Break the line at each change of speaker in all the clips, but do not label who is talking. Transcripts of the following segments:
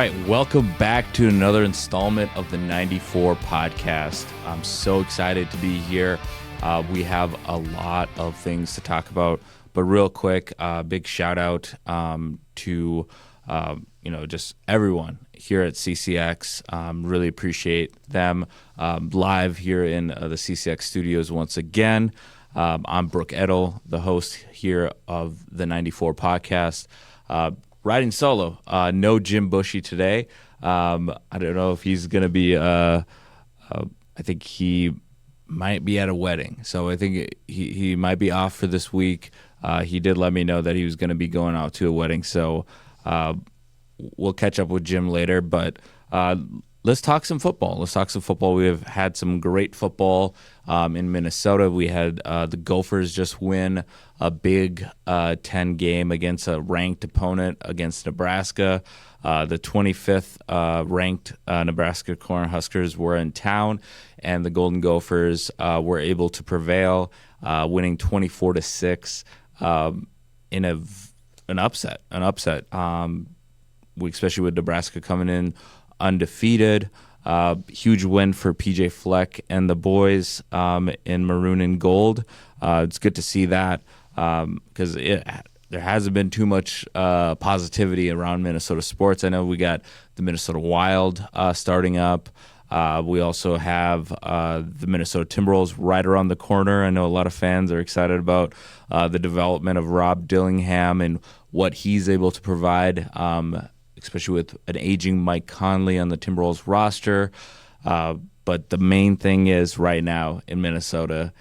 right, welcome back to another installment of the 94 podcast. I'm so excited to be here. We have a lot of things to talk about, but real quick, big shout out to just everyone here at CCX. Really appreciate them live here in the CCX studios once again. I'm Brook, Eddle, the host here of the 94 podcast. Riding solo, no Jim Bushy today. I don't know if he's going to be, I think he might be at a wedding. So I think he might be off for this week. He did let me know that he was going to be going out to a wedding. So we'll catch up with Jim later. But let's talk some football. We have had some great football in Minnesota. We had the Gophers just win a Big 10 game against a ranked opponent against Nebraska. The 25th ranked Nebraska Cornhuskers were in town, and the Golden Gophers were able to prevail, winning 24-6 in an upset. Especially with Nebraska coming in undefeated. Huge win for PJ Fleck and the boys in maroon and gold. It's good to see that because there hasn't been too much positivity around Minnesota sports. I know we got the Minnesota Wild starting up. We also have the Minnesota Timberwolves right around the corner. I know a lot of fans are excited about the development of Rob Dillingham and what he's able to provide, especially with an aging Mike Conley on the Timberwolves roster. But the main thing is right now in Minnesota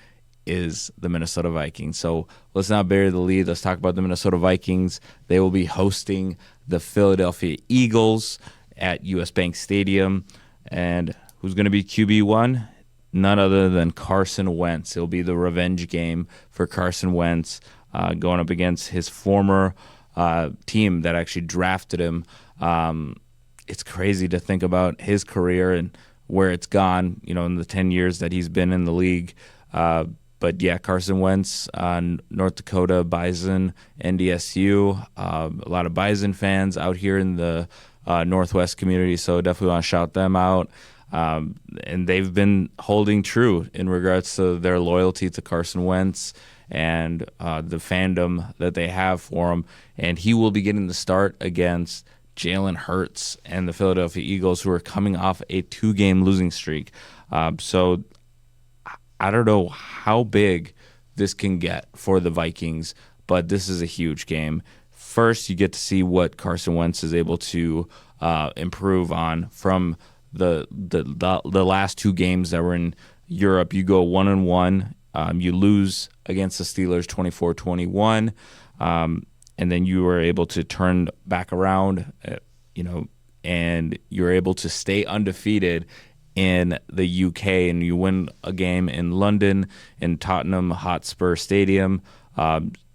is the Minnesota Vikings. So let's not bury the lead. Let's talk about the Minnesota Vikings. They will be hosting the Philadelphia Eagles at US Bank Stadium. And who's going to be QB1? None other than Carson Wentz. It'll be the revenge game for Carson Wentz going up against his former team that actually drafted him. It's crazy to think about his career and where it's gone, in the 10 years that he's been in the league. But yeah, Carson Wentz, North Dakota Bison, NDSU, a lot of Bison fans out here in the Northwest community, so definitely want to shout them out. And they've been holding true in regards to their loyalty to Carson Wentz and the fandom that they have for him. And he will be getting the start against Jalen Hurts and the Philadelphia Eagles, who are coming off a 2-game losing streak. So I don't know how big this can get for the Vikings, but this is a huge game. First, you get to see what Carson Wentz is able to improve on from the last 2 games that were in Europe. You go 1-1. You lose against the Steelers 24-21, and then you were able to turn back around, and you're able to stay undefeated in the UK, and you win a game in London in Tottenham Hotspur Stadium.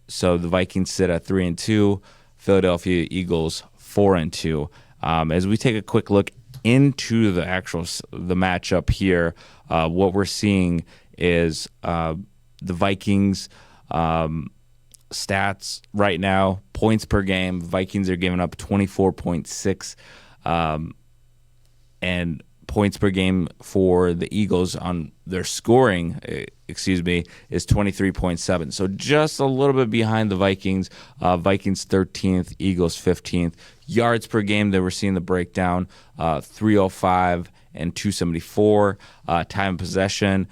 So the Vikings sit at 3-2, Philadelphia Eagles 4-2. As we take a quick look into the matchup here, what we're seeing is the Vikings stats right now. Points per game, Vikings are giving up 24.6, and points per game for the Eagles on their scoring, is 23.7. So just a little bit behind the Vikings. Vikings 13th, Eagles 15th. Yards per game that we're seeing the breakdown, 305 and 274. Time of possession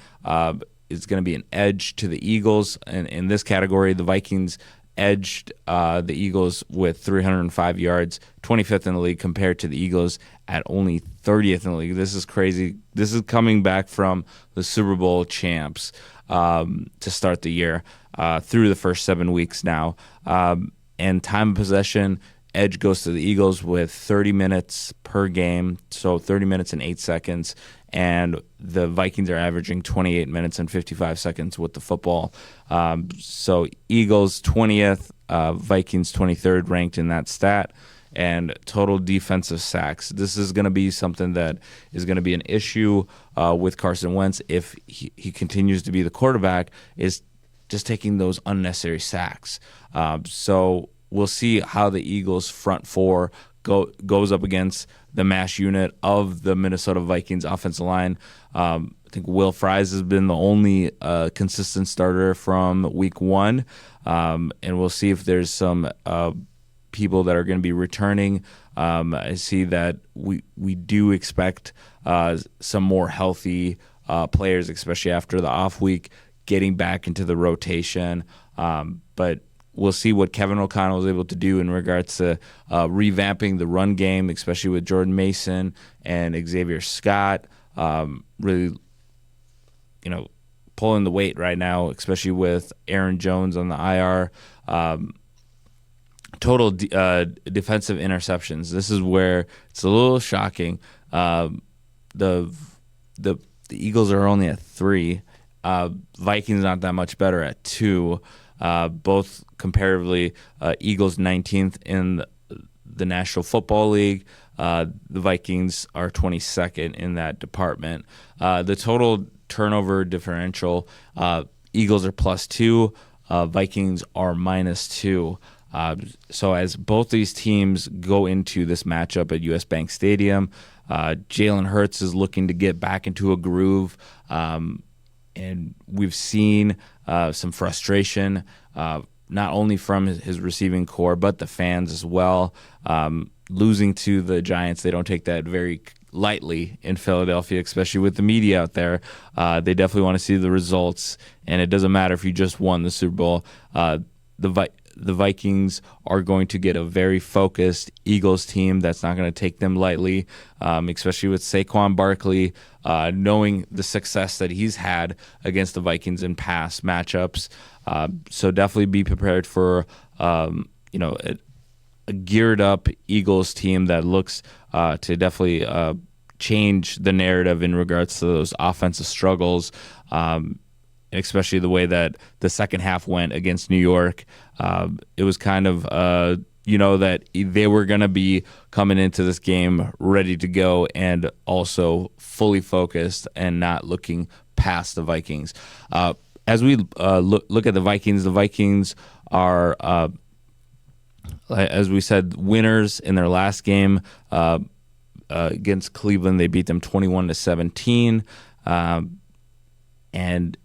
is going to be an edge to the Eagles. And in this category, the Vikings edged the Eagles with 305 yards, 25th in the league, compared to the Eagles at only 30th in the league. This is crazy. This is coming back from the Super Bowl champs to start the year through the first 7 weeks now. And time of possession, edge goes to the Eagles with 30 minutes per game, so 30 minutes and 8 seconds. And the Vikings are averaging 28 minutes and 55 seconds with the football. So Eagles 20th, Vikings 23rd ranked in that stat. And total defensive sacks. This is going to be something that is going to be an issue with Carson Wentz if he continues to be the quarterback, is just taking those unnecessary sacks. So we'll see how the Eagles' front four goes up against the mash unit of the Minnesota Vikings offensive line. I think Will Fries has been the only consistent starter from week 1, and we'll see if there's some people that are going to be returning. I see that we do expect some more healthy players, especially after the off week, getting back into the rotation. But we'll see what Kevin O'Connell is able to do in regards to revamping the run game, especially with Jordan Mason and Xavier Scott. Really, pulling the weight right now, especially with Aaron Jones on the IR. Total defensive interceptions. This is where it's a little shocking. The Eagles are only at 3. Vikings not that much better at 2. Both comparatively, Eagles 19th in the National Football League. The Vikings are 22nd in that department. The total turnover differential, Eagles are +2, Vikings are -2. So as both these teams go into this matchup at US Bank Stadium, Jalen Hurts is looking to get back into a groove, and we've seen some frustration, not only from his receiving core, but the fans as well. Losing to the Giants, they don't take that very lightly in Philadelphia, especially with the media out there. They definitely want to see the results, and it doesn't matter if you just won the Super Bowl. The Vikings are going to get a very focused Eagles team that's not going to take them lightly, especially with Saquon Barkley, knowing the success that he's had against the Vikings in past matchups. So definitely be prepared for a geared up Eagles team that looks to definitely change the narrative in regards to those offensive struggles, especially the way that the second half went against New York. It was kind of, that they were going to be coming into this game ready to go and also fully focused and not looking past the Vikings. As we look at the Vikings are, as we said, winners in their last game against Cleveland. They beat them 21-17. And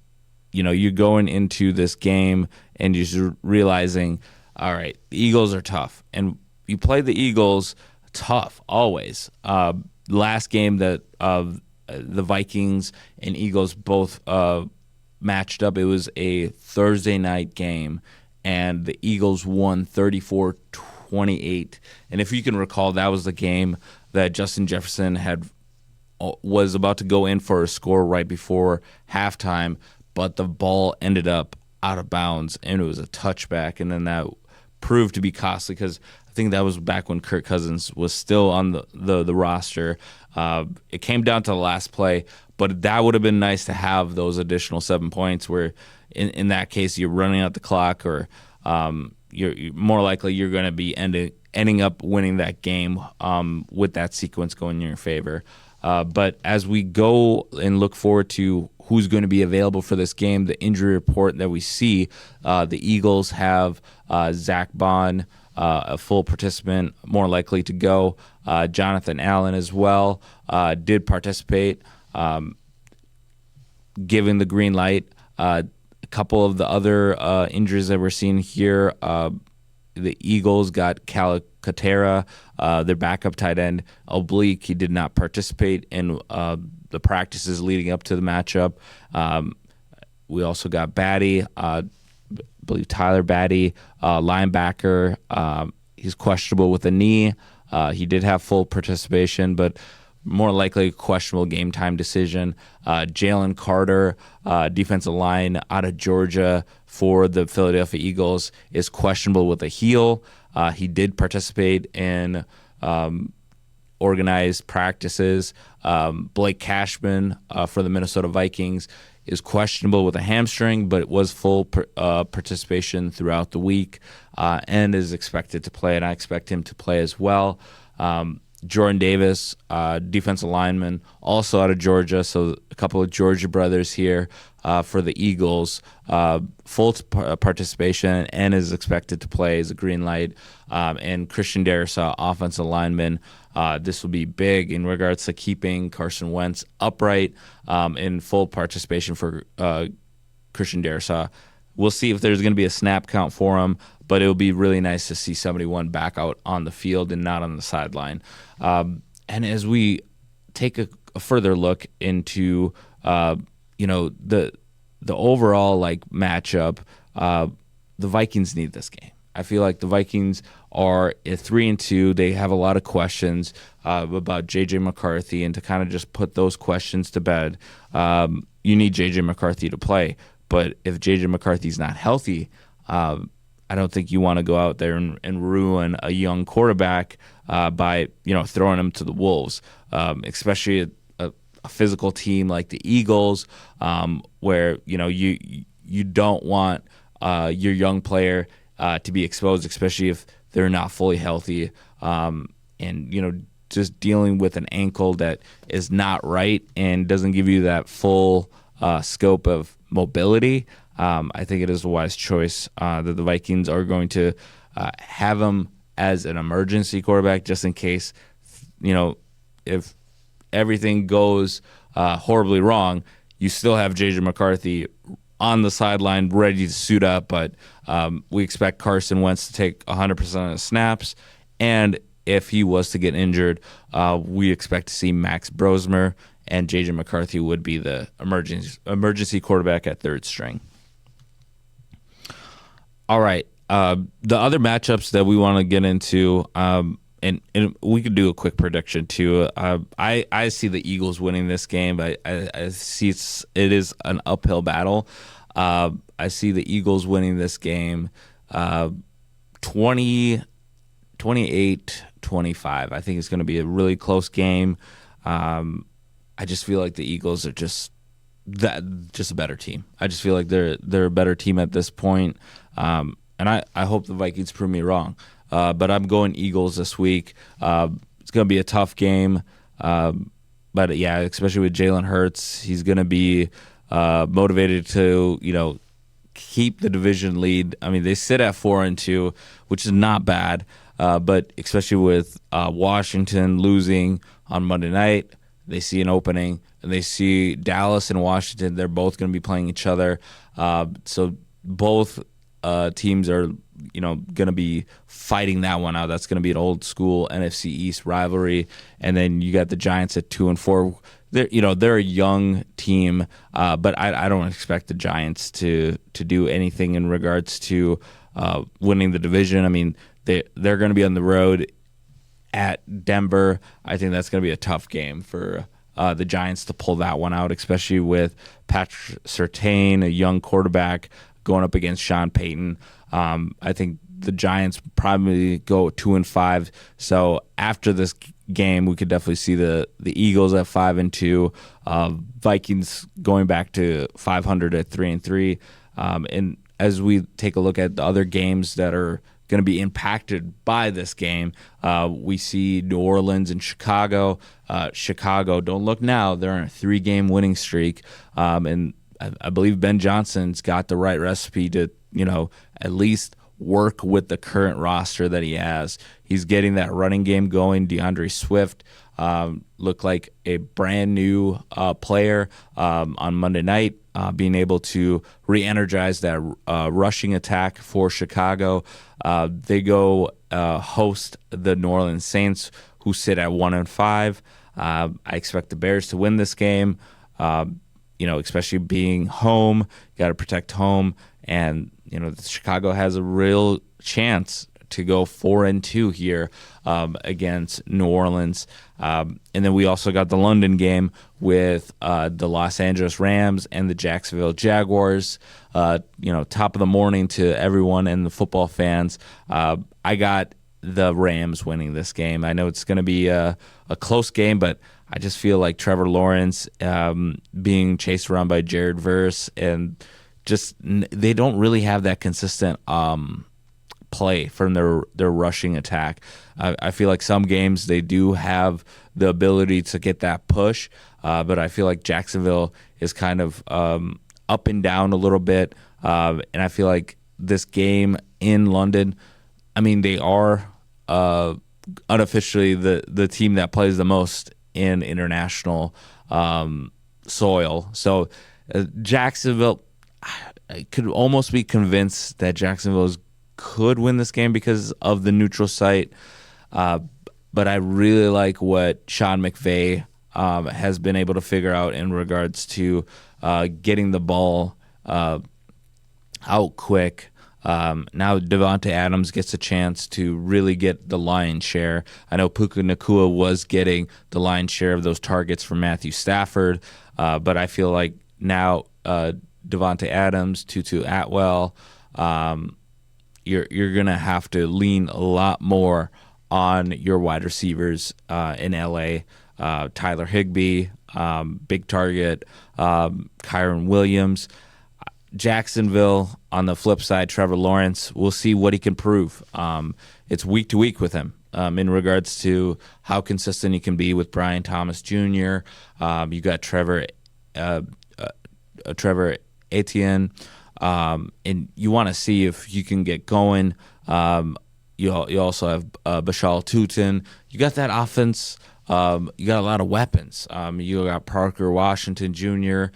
you're going into this game and you're realizing, all right, the Eagles are tough. And you play the Eagles tough always. Last game that the Vikings and Eagles both matched up, it was a Thursday night game, and the Eagles won 34-28. And if you can recall, that was the game that Justin Jefferson was about to go in for a score right before halftime, but the ball ended up out of bounds, and it was a touchback, and then that proved to be costly because I think that was back when Kirk Cousins was still on the roster. It came down to the last play, but that would have been nice to have those additional 7 points where in that case you're running out the clock, or you're more likely you're going to be ending up winning that game with that sequence going in your favor. But as we go and look forward to who's going to be available for this game, the injury report that we see, the Eagles have Zach Bond, a full participant, more likely to go. Jonathan Allen as well did participate, given the green light. A couple of the other injuries that we're seeing here, the Eagles got Calcaterra, their backup tight end, oblique. He did not participate in the practices leading up to the matchup. We also got Batty, I believe Tyler Batty, linebacker. He's questionable with a knee. He did have full participation, but more likely a questionable game time decision. Jalen Carter, defensive line out of Georgia for the Philadelphia Eagles, is questionable with a heel. He did participate in organized practices. Blake Cashman for the Minnesota Vikings is questionable with a hamstring, but it was full participation throughout the week and is expected to play, and I expect him to play as well. Jordan Davis, defensive lineman, also out of Georgia. So a couple of Georgia brothers here for the Eagles. Full participation and is expected to play as a green light. And Christian Darrisaw, offensive lineman. This will be big in regards to keeping Carson Wentz upright in full participation for Christian Darrisaw. We'll see if there's going to be a snap count for him, but it will be really nice to see 71 back out on the field and not on the sideline. And as we take a further look into the overall matchup, the Vikings need this game. I feel like the Vikings are at 3-2. They have a lot of questions about J.J. McCarthy, and to kind of just put those questions to bed, you need J.J. McCarthy to play. But if J.J. McCarthy's not healthy, I don't think you want to go out there and ruin a young quarterback by throwing him to the wolves, especially a physical team like the Eagles, where you don't want your young player to be exposed, especially if they're not fully healthy, and just dealing with an ankle that is not right and doesn't give you that full scope of mobility. I think it is a wise choice that the Vikings are going to have him as an emergency quarterback, just in case, if everything goes horribly wrong, you still have J.J. McCarthy on the sideline ready to suit up. But we expect Carson Wentz to take 100% of the snaps, and if he was to get injured, we expect to see Max Brosmer, and J.J. McCarthy would be the emergency quarterback at third string. All right. The other matchups that we want to get into, and we could do a quick prediction too. I see the Eagles winning this game. I see it is an uphill battle. I see the Eagles winning this game 28-25. I think it's going to be a really close game. I just feel like the Eagles are just a better team. I just feel like they're a better team at this point. And I hope the Vikings prove me wrong. But I'm going Eagles this week. It's going to be a tough game. But yeah, especially with Jalen Hurts, he's going to be motivated to, keep the division lead. I mean, they sit at 4-2, which is not bad. But especially with Washington losing on Monday night, they see an opening, and they see Dallas and Washington. They're both going to be playing each other. So both teams are, going to be fighting that one out. That's going to be an old school NFC East rivalry. And then you got the Giants at 2-4. They're a young team, but I don't expect the Giants to do anything in regards to winning the division. I mean, they're going to be on the road at Denver. I think that's going to be a tough game for the Giants to pull that one out, especially with Patrick Surtain, a young quarterback, going up against Sean Payton. I think the Giants probably go 2-5. So after this game, we could definitely see the Eagles at 5-2, Vikings going back to 500 at 3-3. And as we take a look at the other games that are going to be impacted by this game, we see New Orleans and Chicago. Chicago, don't look now, they're on a 3-game winning streak, and I believe Ben Johnson's got the right recipe to at least work with the current roster that he has. He's getting that running game going. DeAndre Swift looked like a brand new player on Monday night, being able to re-energize that rushing attack for Chicago. They go host the New Orleans Saints, who sit at 1-5. I expect the Bears to win this game, especially being home. You got to protect home. And, Chicago has a real chance to go 4-2 here against New Orleans. And then we also got the London game with the Los Angeles Rams and the Jacksonville Jaguars. Top of the morning to everyone and the football fans. I got the Rams winning this game. I know it's going to be a close game, but I just feel like Trevor Lawrence being chased around by Jared Verse, and just they don't really have that consistent play from their rushing attack. I feel like some games they do have the ability to get that push, but I feel like Jacksonville is kind of up and down a little bit, and I feel like this game in London, I mean, they are unofficially the team that plays the most in international soil. So Jacksonville, I could almost be convinced that Jacksonville could win this game because of the neutral site. But I really like what Sean McVay has been able to figure out in regards to getting the ball out quick. Now Devontae Adams gets a chance to really get the lion's share. I know Puka Nacua was getting the lion's share of those targets from Matthew Stafford, but I feel like now Devontae Adams, Tutu Atwell, you're going to have to lean a lot more on your wide receivers in LA. Tyler Higbee, big target, Kyron Williams. Jacksonville, on the flip side, Trevor Lawrence, we'll see what he can prove. It's week to week with him in regards to how consistent he can be with Brian Thomas Jr. You got Trevor Etienne, and you want to see if you can get going. You also have Bashal Tutin. You got that offense. You got a lot of weapons. You got Parker Washington Jr.,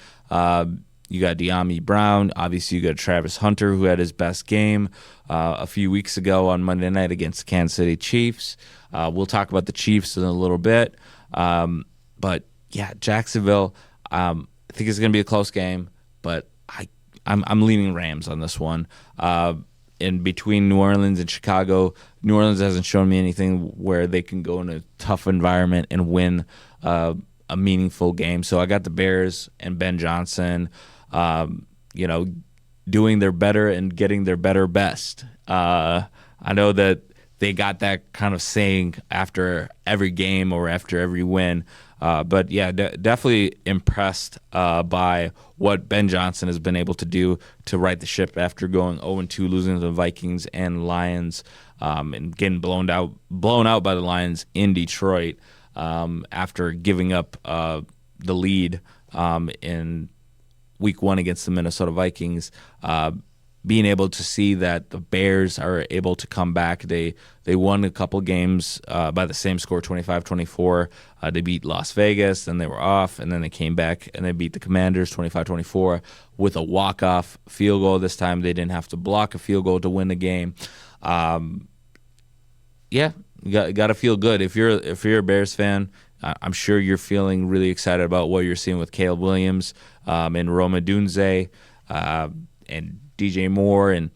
you got De'Ami Brown. Obviously, you got Travis Hunter, who had his best game a few weeks ago on Monday night against the Kansas City Chiefs. We'll talk about the Chiefs in a little bit. But, yeah, Jacksonville, I think it's going to be a close game, but I'm leaning Rams on this one. In between New Orleans and Chicago, New Orleans hasn't shown me anything where they can go in a tough environment and win a meaningful game. So I got the Bears and Ben Johnson, doing their better and getting their better best. I know that they got that kind of saying after every game or after every win. But, yeah, definitely impressed by what Ben Johnson has been able to do to right the ship after going 0-2, losing to the Vikings and Lions, and getting blown out by the Lions in Detroit after giving up the lead in Week 1 against the Minnesota Vikings. Being able to see that the Bears are able to come back. They won a couple games by the same score, 25-24. They beat Las Vegas, then they were off, and then they came back and they beat the Commanders 25-24 with a walk-off field goal. This time they didn't have to block a field goal to win the game. Yeah, you got to feel good. If you're a Bears fan, I'm sure you're feeling really excited about what you're seeing with Caleb Williams and Rome Odunze and DJ Moore, and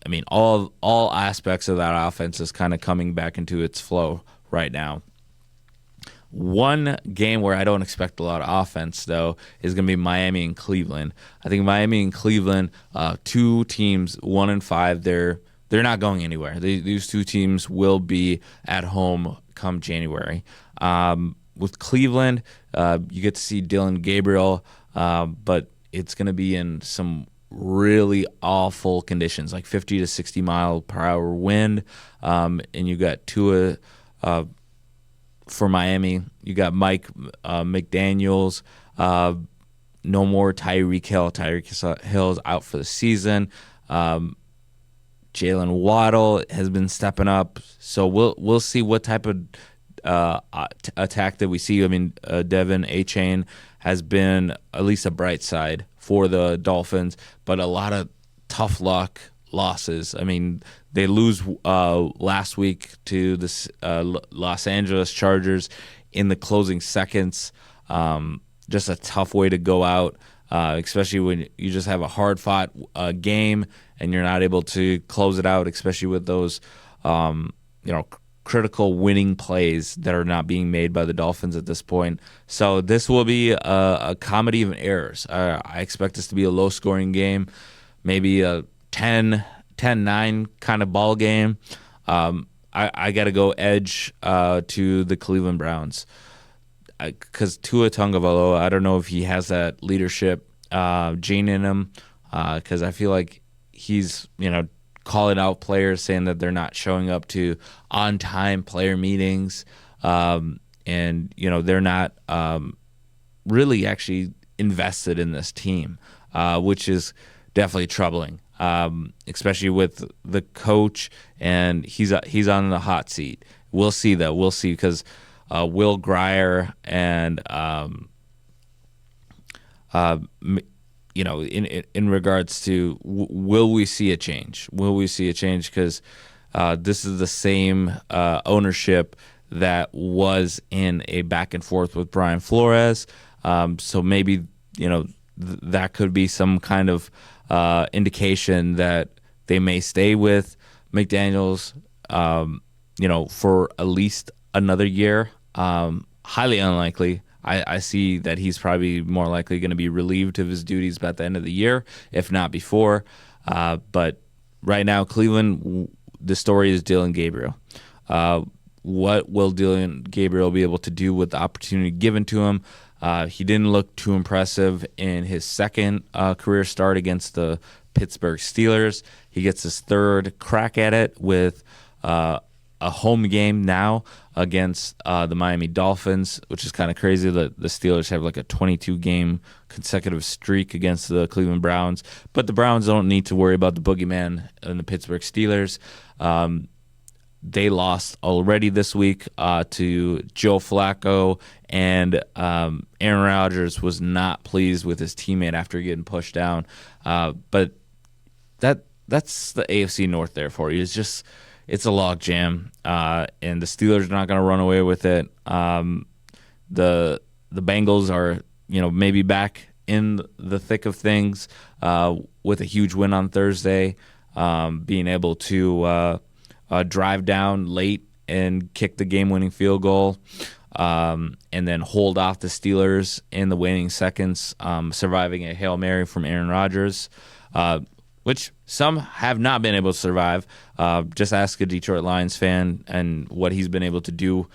I mean all aspects of that offense is kind of coming back into its flow right now. One game where I don't expect a lot of offense, though, is going to be Miami and Cleveland. I think Miami and Cleveland, two teams, 1-5, they're not going anywhere. These two teams will be at home come January. With Cleveland, you get to see Dylan Gabriel, but it's going to be in some really awful conditions, like 50 to 60 mile per hour wind, and you got Tua for Miami. You got Mike McDaniels. No more Tyreek Hill. Tyreek Hill's out for the season. Jalen Waddle has been stepping up, so we'll see what type of attack that we see. I mean, Devin Achane has been at least a bright side for the Dolphins, but a lot of tough luck losses. I mean, they lose last week to the Los Angeles Chargers in the closing seconds. Just a tough way to go out, especially when you just have a hard-fought game and you're not able to close it out, especially with those critical winning plays that are not being made by the Dolphins at this point. So this will be a comedy of errors. I expect this to be a low-scoring game, maybe a 10-9 kind of ball game. I got to go edge to the Cleveland Browns because Tua Tagovailoa, I don't know if he has that leadership gene in him because I feel like he's calling out players, saying that they're not showing up to on-time player meetings, and they're not really actually invested in this team, which is definitely troubling, especially with the coach, and he's on the hot seat. We'll see, though. We'll see, because Will Grier and in regards to will we see a change? Will we see a change? Because this is the same ownership that was in a back and forth with Brian Flores. So maybe that could be some kind of indication that they may stay with McDaniels, for at least another year. Highly unlikely. I see that he's probably more likely going to be relieved of his duties by the end of the year, if not before. But right now, Cleveland, the story is Dylan Gabriel. What will Dylan Gabriel be able to do with the opportunity given to him? He didn't look too impressive in his second career start against the Pittsburgh Steelers. He gets his third crack at it with a home game now against the Miami Dolphins, which is kind of crazy that the Steelers have like a 22-game consecutive streak against the Cleveland Browns. But the Browns don't need to worry about the boogeyman in the Pittsburgh Steelers. They lost already this week to Joe Flacco, and Aaron Rodgers was not pleased with his teammate after getting pushed down. But that's the AFC North there for you. It's a log jam, and the Steelers are not going to run away with it. The Bengals are maybe back in the thick of things with a huge win on Thursday, being able to drive down late and kick the game-winning field goal, and then hold off the Steelers in the waning seconds, surviving a Hail Mary from Aaron Rodgers, which some have not been able to survive. Just ask a Detroit Lions fan and what he's been able to do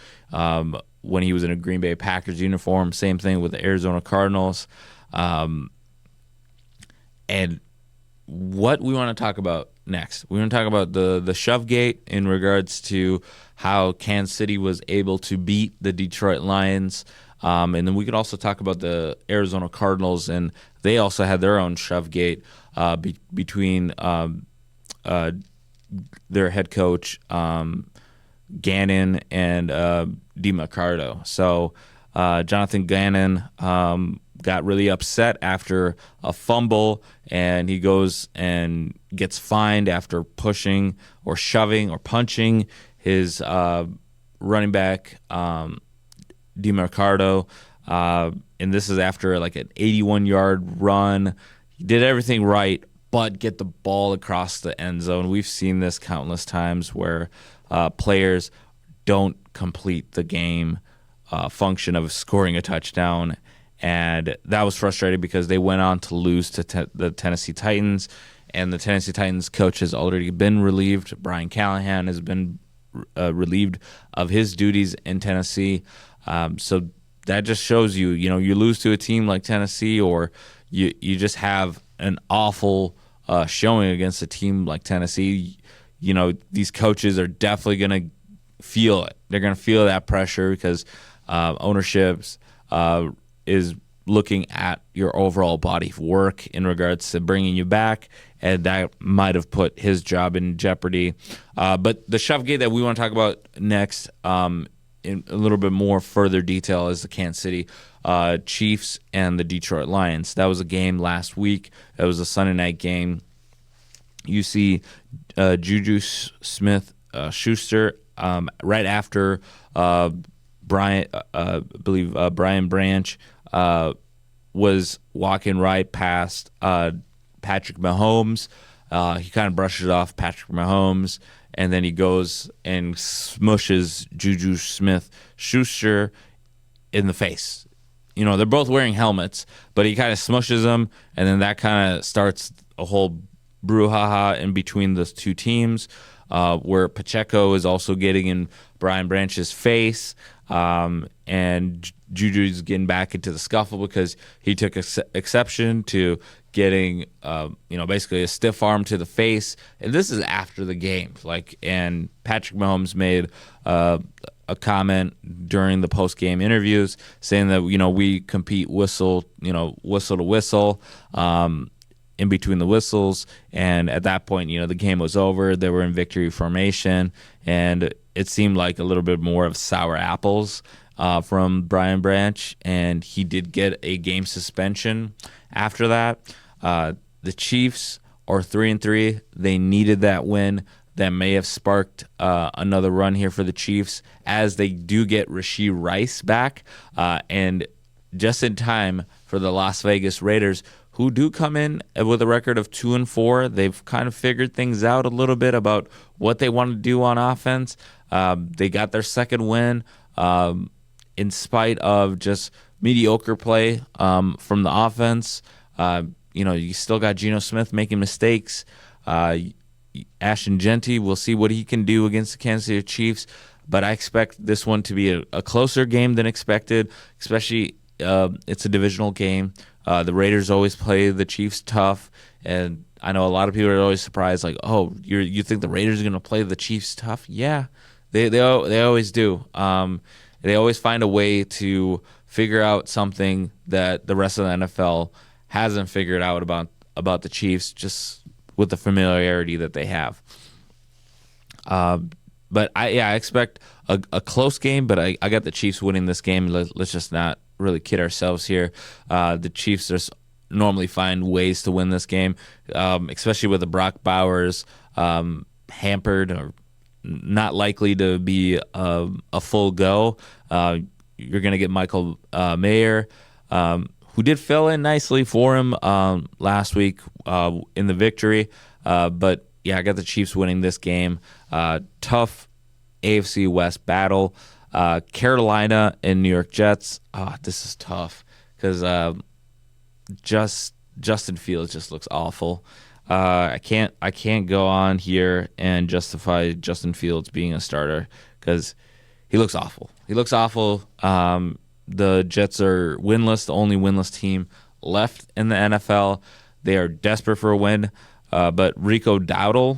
when he was in a Green Bay Packers uniform. Same thing with the Arizona Cardinals. And what we want to talk about next, we want to talk about the shove gate in regards to how Kansas City was able to beat the Detroit Lions. And then we could also talk about the Arizona Cardinals, and they also had their own shove gate between their head coach Gannon and DeMarcado. So Jonathan Gannon got really upset after a fumble, and he goes and gets fined after pushing or shoving or punching his running back DeMarcado. And this is after like an 81-yard run. He did everything right, but get the ball across the end zone. We've seen this countless times where players don't complete the game function of scoring a touchdown. And that was frustrating because they went on to lose to the Tennessee Titans. And the Tennessee Titans coach has already been relieved. Brian Callahan has been relieved of his duties in Tennessee. So that just shows you lose to a team like Tennessee, or you just have an awful showing against a team like Tennessee. These coaches are definitely going to feel it. They're going to feel that pressure because ownerships is looking at your overall body of work in regards to bringing you back, and that might have put his job in jeopardy. But the shove gate that we want to talk about next, in a little bit more further detail, is the Kansas City Chiefs and the Detroit Lions. That was a game last week. It was a Sunday night game. You see Juju Smith-Schuster right after Brian Branch was walking right past Patrick Mahomes. He kind of brushes off Patrick Mahomes, and then he goes and smushes Juju Smith-Schuster in the face. They're both wearing helmets, but he kind of smushes them, and then that kind of starts a whole brouhaha in between those two teams, where Pacheco is also getting in Brian Branch's face, and Juju's getting back into the scuffle because he took exception to getting basically a stiff arm to the face, and this is after the game. And Patrick Mahomes made a comment during the post game interviews saying that we compete whistle to whistle. In between the whistles, and at that point, the game was over. They were in victory formation, and it seemed like a little bit more of sour apples from Brian Branch, and he did get a game suspension after that. The Chiefs are 3-3. They needed that win. That may have sparked another run here for the Chiefs, as they do get Rashee Rice back, and just in time for the Las Vegas Raiders, who do come in with a record of 2-4. They've kind of figured things out a little bit about what they want to do on offense. They got their second win in spite of just mediocre play from the offense. You still got Geno Smith making mistakes. Ashton Jeanty, we'll see what he can do against the Kansas City Chiefs, but I expect this one to be a closer game than expected, especially it's a divisional game. The Raiders always play the Chiefs tough, and I know a lot of people are always surprised, like, oh, you think the Raiders are going to play the Chiefs tough? Yeah, they always do. They always find a way to figure out something that the rest of the NFL hasn't figured out about the Chiefs, just with the familiarity that they have. But I expect a close game, but I got the Chiefs winning this game. Let's just not really kid ourselves here. The Chiefs just normally find ways to win this game, especially with the Brock Bowers hampered or not likely to be a full go. You're going to get Michael Mayer, who did fill in nicely for him last week in the victory. But yeah, I got the Chiefs winning this game. Tough AFC West battle. Carolina and New York Jets. This is tough because Justin Fields just looks awful. I can't go on here and justify Justin Fields being a starter because he looks awful. He looks awful. The Jets are winless, the only winless team left in the NFL. They are desperate for a win, but Rico Dowdle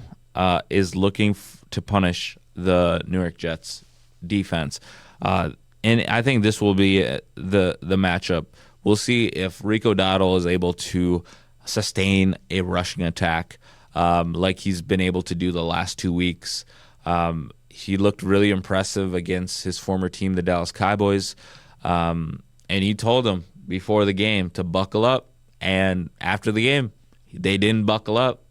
is looking to punish the New York Jets defense. And I think this will be the matchup. We'll see if Rico Dowdle is able to sustain a rushing attack like he's been able to do the last 2 weeks. He looked really impressive against his former team, the Dallas Cowboys. And he told them before the game to buckle up. And after the game, they didn't buckle up.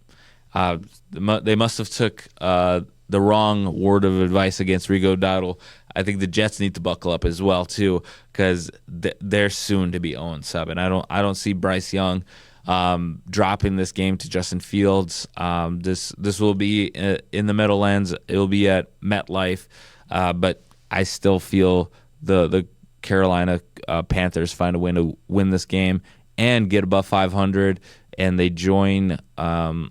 They must have took the wrong word of advice against Rico Dowdle. I think the Jets need to buckle up as well too, because they're soon to be 0-7. I don't see Bryce Young dropping this game to Justin Fields. This will be in the Meadowlands. It will be at MetLife, but I still feel the Carolina Panthers find a way to win this game and get above 500, and they join a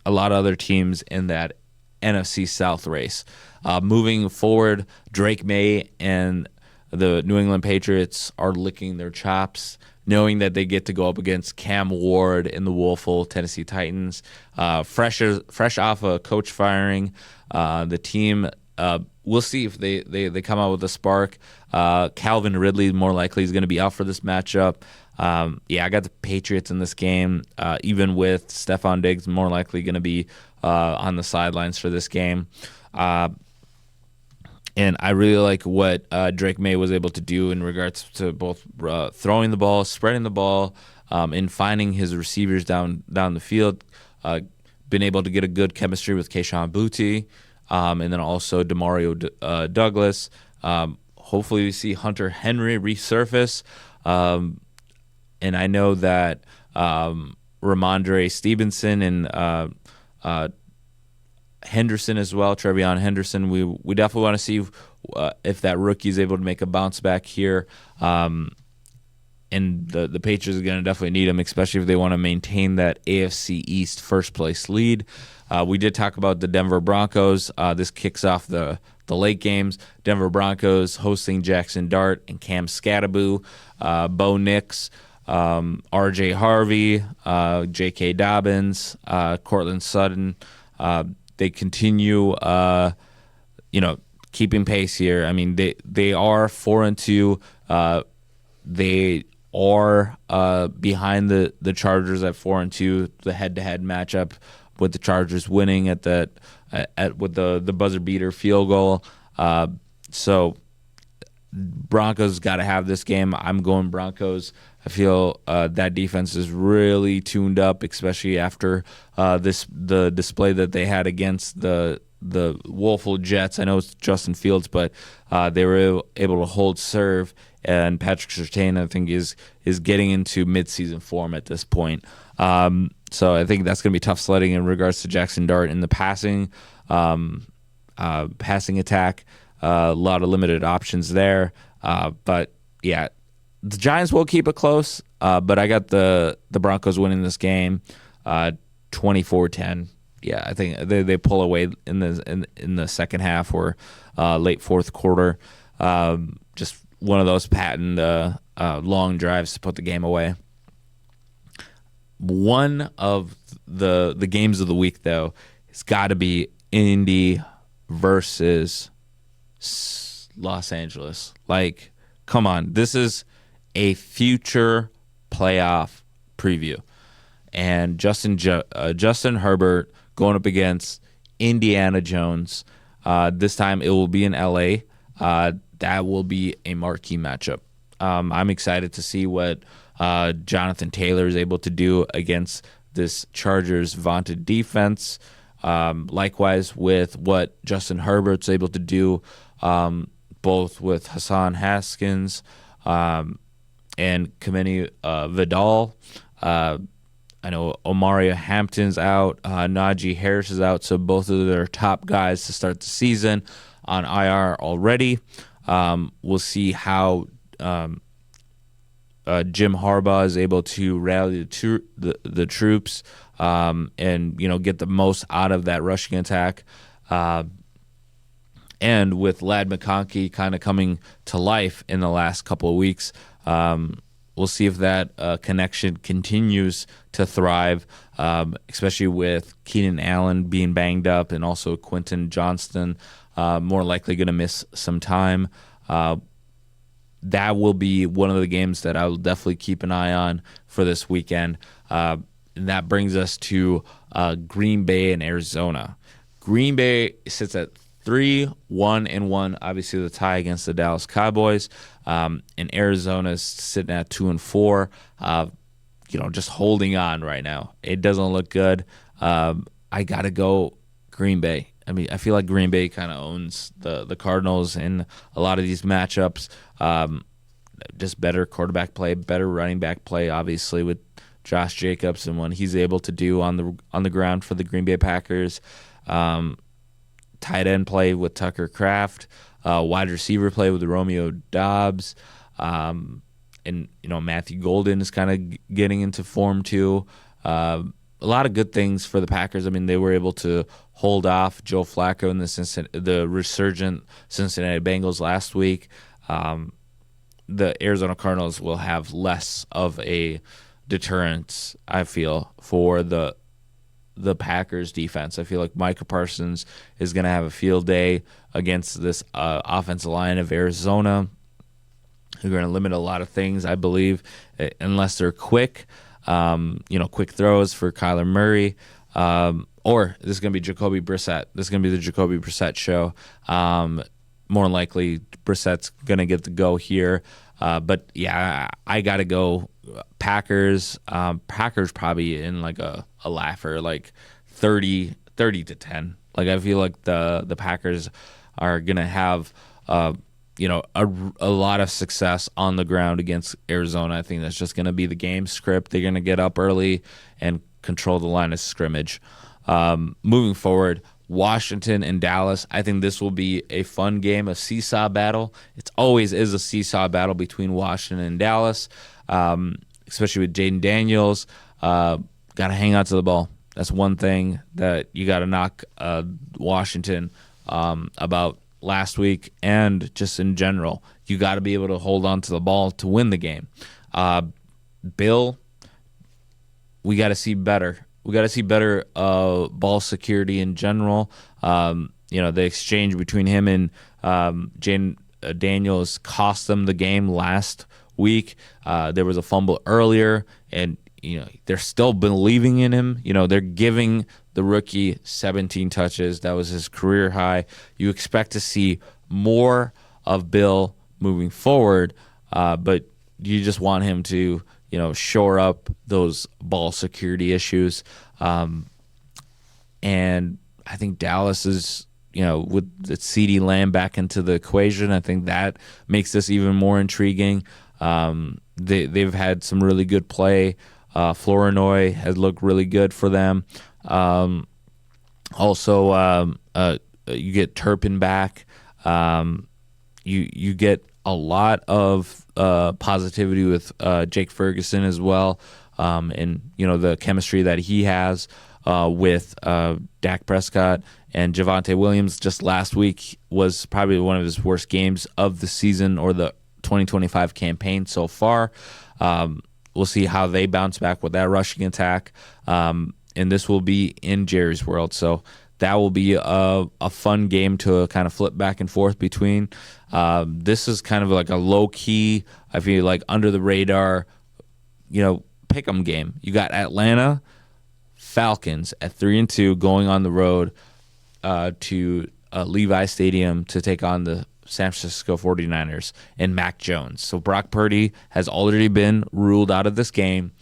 lot of other teams in that NFC South race. Moving forward, Drake May and the New England Patriots are licking their chops, knowing that they get to go up against Cam Ward and the woeful Tennessee Titans. Fresh off a coach firing, the team, we'll see if they come out with a spark. Calvin Ridley more likely is going to be out for this matchup. I got the Patriots in this game, even with Stephon Diggs more likely going to be on the sidelines for this game. And I really like what Drake May was able to do in regards to both throwing the ball, spreading the ball, and finding his receivers down the field. Been able to get a good chemistry with Kayshon Boutte, and then also Demario Douglas. Hopefully we see Hunter Henry resurface. And I know that Ramondre Stevenson and Henderson as well, Trevion Henderson. We definitely want to see if that rookie is able to make a bounce back here. And the Patriots are going to definitely need him, especially if they want to maintain that AFC East first place lead. We did talk about the Denver Broncos. This kicks off the late games. Denver Broncos hosting Jackson Dart and Cam Scatteraboo. Bo Nix R.J. Harvey, J.K. Dobbins, Cortland Sutton. They continue, keeping pace here. I mean, they are 4-2. They are behind the Chargers at 4-2. The head-to-head matchup with the Chargers winning with the buzzer beater field goal. So Broncos got to have this game. I'm going Broncos. I feel that defense is really tuned up, especially after the display that they had against the woeful Jets. I know it's Justin Fields, but they were able to hold serve, and Patrick Surtain, I think, is getting into midseason form at this point. So I think that's going to be tough sledding in regards to Jackson Dart in the passing attack. A lot of limited options there. But, yeah, the Giants will keep it close, but I got the Broncos winning this game 24-10. Yeah, I think they pull away in the second half or late fourth quarter. Just one of those patent long drives to put the game away. One of the games of the week, though, has got to be Indy versus Los Angeles. Like, come on. This is a future playoff preview. And Justin Herbert going up against Indiana Jones. This time it will be in L.A. That will be a marquee matchup. I'm excited to see what Jonathan Taylor is able to do against this Chargers vaunted defense. Likewise with what Justin Herbert's able to do, both with Hassan Haskins and Kameni Vidal. I know Omari Hampton's out, Najee Harris is out, so both of their top guys to start the season on IR already. We'll see how Jim Harbaugh is able to rally the troops and get the most out of that rushing attack. And with Ladd McConkey kind of coming to life in the last couple of weeks, we'll see if that connection continues to thrive, especially with Keenan Allen being banged up and also Quentin Johnston more likely going to miss some time. That will be one of the games that I will definitely keep an eye on for this weekend. And that brings us to Green Bay and Arizona. Green Bay sits at 3-1-1, obviously the tie against the Dallas Cowboys. And Arizona is sitting at 2-4. Just holding on right now. It doesn't look good. I gotta go Green Bay. I mean, I feel like Green Bay kind of owns the Cardinals in a lot of these matchups. Just better quarterback play, better running back play, obviously with Josh Jacobs and what he's able to do on the ground for the Green Bay Packers. Tight end play with Tucker Kraft, wide receiver play with Romeo Doubs, and Matthew Golden is kind of getting into form too. A lot of good things for the Packers. I mean, they were able to hold off Joe Flacco and the resurgent Cincinnati Bengals last week. The Arizona Cardinals will have less of a deterrence, I feel, for the Packers defense. I feel like Micah Parsons is going to have a field day against this offensive line of Arizona. They're going to limit a lot of things, I believe, unless they're quick. Quick throws for Kyler Murray. Or this is going to be Jacoby Brissett. This is going to be the Jacoby Brissett show. More likely, Brissett's going to get the go here. But, yeah, I got to go Packers. Packers probably in like a laugher, like 30-10. Like, I feel like the Packers are going to have a lot of success on the ground against Arizona. I think that's just going to be the game script. They're going to get up early and control the line of scrimmage. Moving forward, Washington and Dallas. I think this will be a fun game, a seesaw battle. It always is a seesaw battle between Washington and Dallas, especially with Jaden Daniels. Got to hang on to the ball. That's one thing that you got to knock Washington about last week and just in general. You got to be able to hold on to the ball to win the game. Bill, we got to see better. We got to see better ball security in general. The exchange between him and Jane Daniels cost them the game last week. There was a fumble earlier, and they're still believing in him. They're giving the rookie 17 touches. That was his career high. You expect to see more of Bill moving forward, but you just want him to shore up those ball security issues. And I think Dallas is, with the CeeDee Lamb back into the equation, I think that makes this even more intriguing. They've had some really good play. Flournoy has looked really good for them. Also, you get Turpin back. You get a lot of positivity with Jake Ferguson as well, and the chemistry that he has with Dak Prescott and Javonte Williams. Just last week was probably one of his worst games of the season or the 2025 campaign so far. We'll see how they bounce back with that rushing attack, and this will be in Jerry's world, so that will be a fun game to kind of flip back and forth between. This is kind of like a low-key, I feel like under the radar, pick'em game. You got Atlanta Falcons at 3-2 going on the road to Levi Stadium to take on the San Francisco 49ers and Mac Jones. So Brock Purdy has already been ruled out of this game.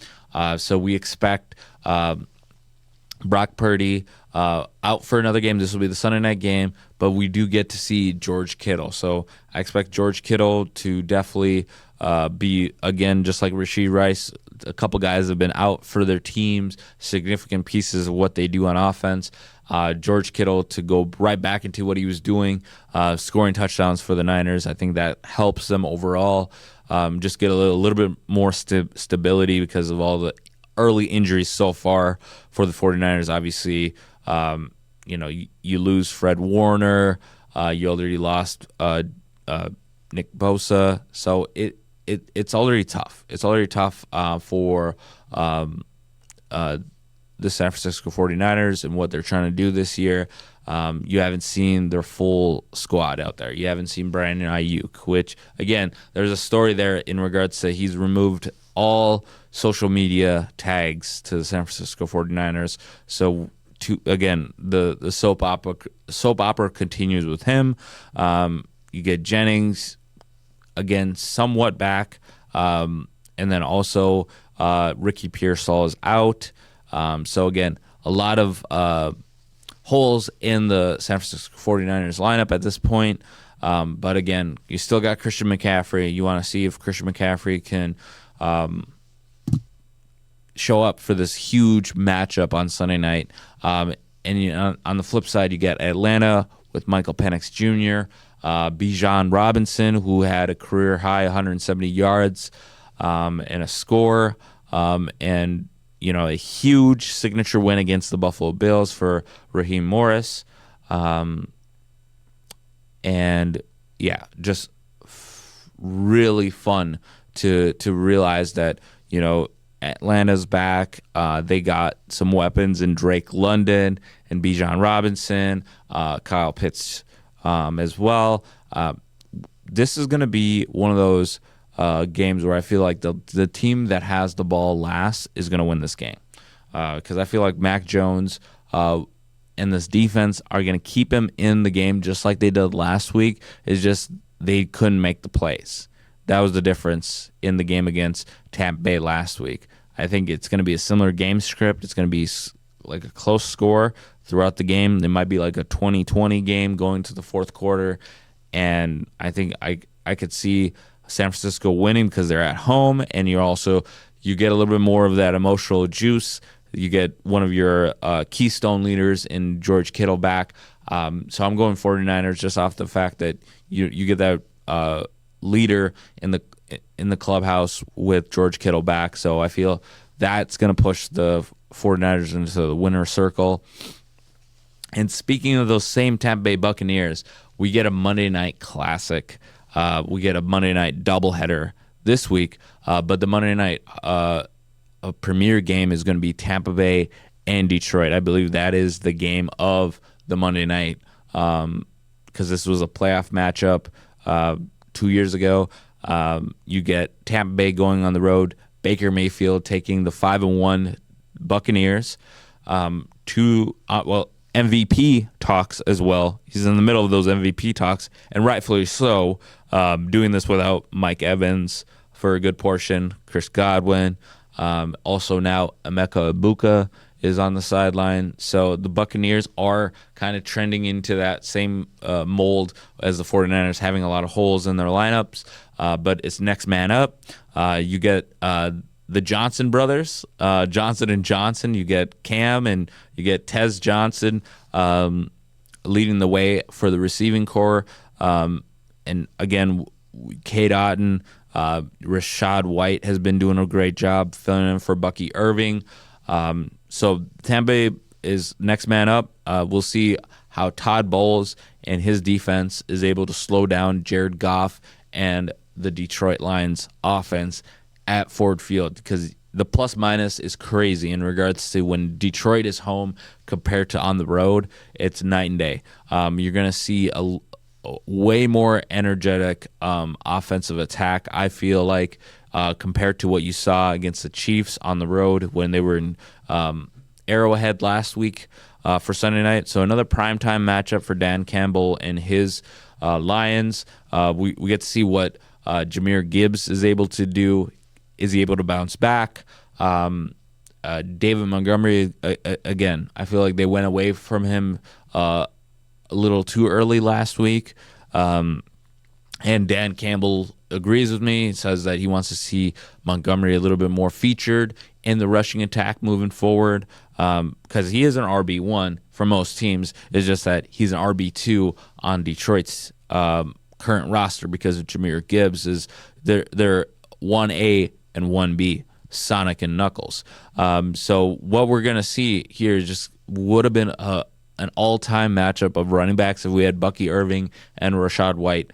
So we expect Brock Purdy out for another game. This will be the Sunday night game, but we do get to see George Kittle. So I expect George Kittle to definitely be, again, just like Rashee Rice, a couple guys have been out for their teams, significant pieces of what they do on offense. George Kittle to go right back into what he was doing, scoring touchdowns for the Niners. I think that helps them overall. Just get a little bit more stability because of all the early injuries so far for the 49ers. Obviously, you lose Fred Warner. You already lost Nick Bosa. So it's already tough. It's already tough for the San Francisco 49ers and what they're trying to do this year. You haven't seen their full squad out there. You haven't seen Brandon Ayuk, which, again, there's a story there in regards to he's removed all social media tags to the San Francisco 49ers. So, again, the soap opera continues with him. You get Jennings, again, somewhat back. And then also Ricky Pearsall is out. So, again, a lot of holes in the San Francisco 49ers lineup at this point. But, again, you still got Christian McCaffrey. You want to see if Christian McCaffrey can show up for this huge matchup on Sunday night. And on the flip side, you get Atlanta with Michael Penix Jr., Bijan Robinson, who had a career-high 170 yards and a score, and a huge signature win against the Buffalo Bills for Raheem Morris. And, yeah, just really fun to realize that, Atlanta's back. They got some weapons in Drake London and Bijan Robinson, Kyle Pitts as well. This is going to be one of those games where I feel like the team that has the ball last is going to win this game. Because I feel like Mac Jones and this defense are going to keep him in the game just like they did last week. It's just they couldn't make the plays. That was the difference in the game against Tampa Bay last week. I think it's going to be a similar game script. It's going to be like a close score throughout the game. It might be like a 20-20 game going to the fourth quarter. And I think I could see San Francisco winning because they're at home, and you get a little bit more of that emotional juice. You get one of your keystone leaders in George Kittle back. So I'm going 49ers just off the fact that you get that leader in the clubhouse with George Kittle back. So I feel that's going to push the 49ers into the winner's circle. And speaking of those same Tampa Bay Buccaneers, we get a Monday night classic. We get a Monday night doubleheader this week. But the Monday night a premier game is going to be Tampa Bay and Detroit. I believe that is the game of the Monday night, because this was a playoff matchup 2 years ago. You get Tampa Bay going on the road, Baker Mayfield taking the 5-1 Buccaneers. MVP talks as well. He's in the middle of those MVP talks, and rightfully so, doing this without Mike Evans for a good portion, Chris Godwin. Also now Emeka Egbuka is on the sideline. So the Buccaneers are kind of trending into that same mold as the 49ers, having a lot of holes in their lineups, but it's next man up. You get the Johnson brothers, Johnson and Johnson. You get Cam and you get Tez Johnson leading the way for the receiving core. And again, Cade Otton, Rashad White has been doing a great job filling in for Bucky Irving. So Tampa Bay is next man up. We'll see how Todd Bowles and his defense is able to slow down Jared Goff and the Detroit Lions offense at Ford Field, because the plus minus is crazy in regards to when Detroit is home compared to on the road. It's night and day. You're going to see a way more energetic offensive attack, I feel like, compared to what you saw against the Chiefs on the road when they were in Arrowhead last week for Sunday night. So another primetime matchup for Dan Campbell and his Lions. We get to see what Jahmyr Gibbs is able to do. Is he able to bounce back? David Montgomery, again, I feel like they went away from him a little too early last week. And Dan Campbell agrees with me. He says that he wants to see Montgomery a little bit more featured in the rushing attack moving forward, because he is an RB1 for most teams. It's just that he's an RB2 on Detroit's current roster because of Jahmyr Gibbs. They're 1A and 1B, Sonic and Knuckles. So what we're going to see here just would have been an all-time matchup of running backs if we had Bucky Irving and Rashad White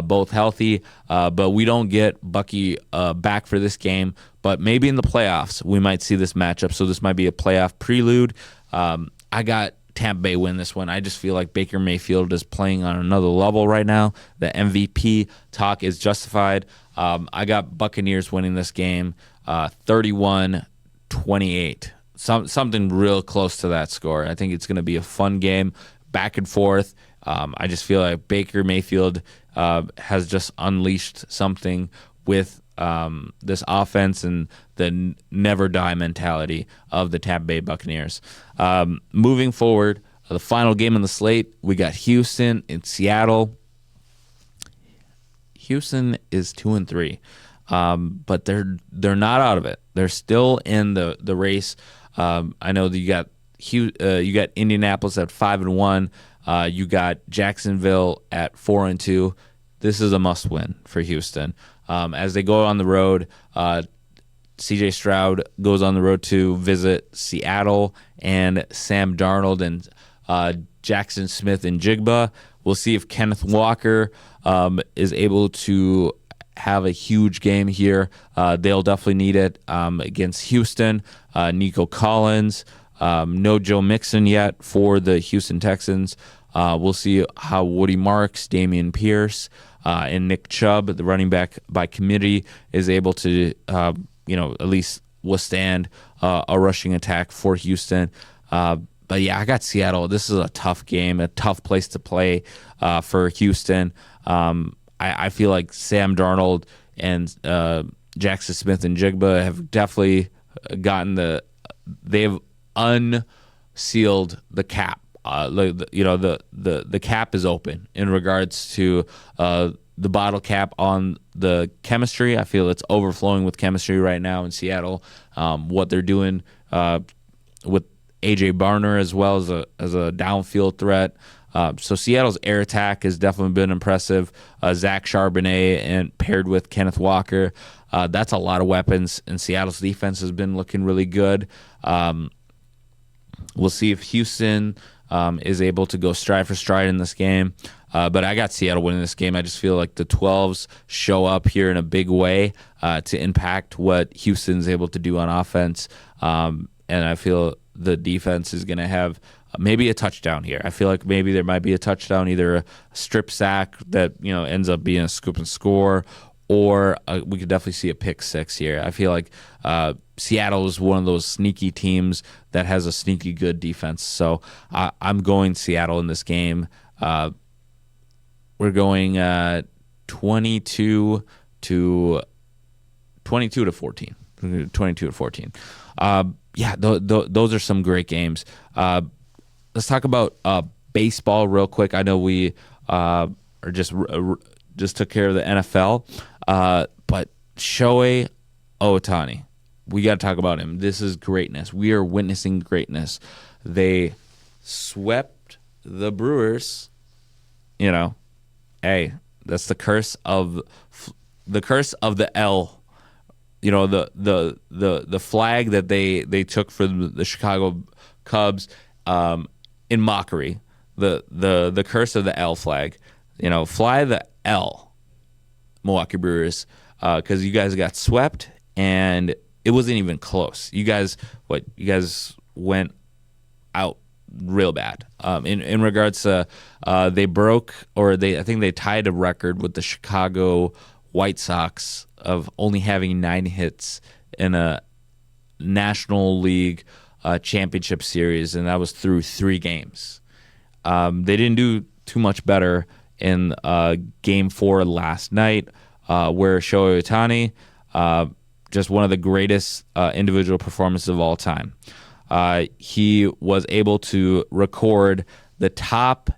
both healthy, but we don't get Bucky back for this game. But maybe in the playoffs we might see this matchup, so this might be a playoff prelude. I got Tampa Bay win this one. I just feel like Baker Mayfield is playing on another level right now. The MVP talk is justified. I got Buccaneers winning this game 31-28. Something real close to that score. I think it's going to be a fun game, back and forth. I just feel like Baker Mayfield has just unleashed something with this offense and the never die mentality of the Tampa Bay Buccaneers. Moving forward, the final game on the slate, we got Houston and Seattle. Houston is 2-3, but they're not out of it. They're still in the race. I know that you got Indianapolis at 5-1. You got Jacksonville at 4-2. This is a must win for Houston. As they go on the road, CJ Stroud goes on the road to visit Seattle and Sam Darnold and Jackson Smith and Jigba. We'll see if Kenneth Walker is able to have a huge game here. They'll definitely need it against Houston. Nico Collins, no Joe Mixon yet for the Houston Texans. We'll see how Woody Marks, Damian Pierce, and Nick Chubb, the running back by committee, is able to at least withstand a rushing attack for Houston. But yeah, I got Seattle. This is a tough game, a tough place to play for Houston. I feel like Sam Darnold and Jackson Smith and Jigba have definitely they've unsealed the cap. The cap is open in regards to the bottle cap on the chemistry. I feel it's overflowing with chemistry right now in Seattle. What they're doing with AJ Barner as well as a downfield threat. So Seattle's air attack has definitely been impressive. Zach Charbonnet and paired with Kenneth Walker, that's a lot of weapons, and Seattle's defense has been looking really good. We'll see if Houston is able to go stride for stride in this game. But I got Seattle winning this game. I just feel like the 12s show up here in a big way to impact what Houston's able to do on offense. And I feel the defense is going to have maybe a touchdown here. I feel like maybe there might be a touchdown, either a strip sack that ends up being a scoop and score, or we could definitely see a pick six here. I feel like Seattle is one of those sneaky teams that has a sneaky good defense. So I'm going Seattle in this game. We're going 22 to 14. 22 to 14. Those are some great games. Let's talk about baseball real quick. I know we are just took care of the NFL, but Shohei Ohtani, we got to talk about him. This is greatness. We are witnessing greatness. They swept the Brewers. Hey, that's the curse of the L. The flag that they took for the Chicago Cubs in mockery. The curse of the L flag. Fly the L, Milwaukee Brewers, because you guys got swept and it wasn't even close. You guys went out real bad. In regards to they broke, or I think they tied a record with the Chicago White Sox of only having 9 hits in a National League championship series, and that was through 3 games. They didn't do too much better in Game 4 last night, where Shohei Ohtani, just one of the greatest individual performances of all time. He was able to record the top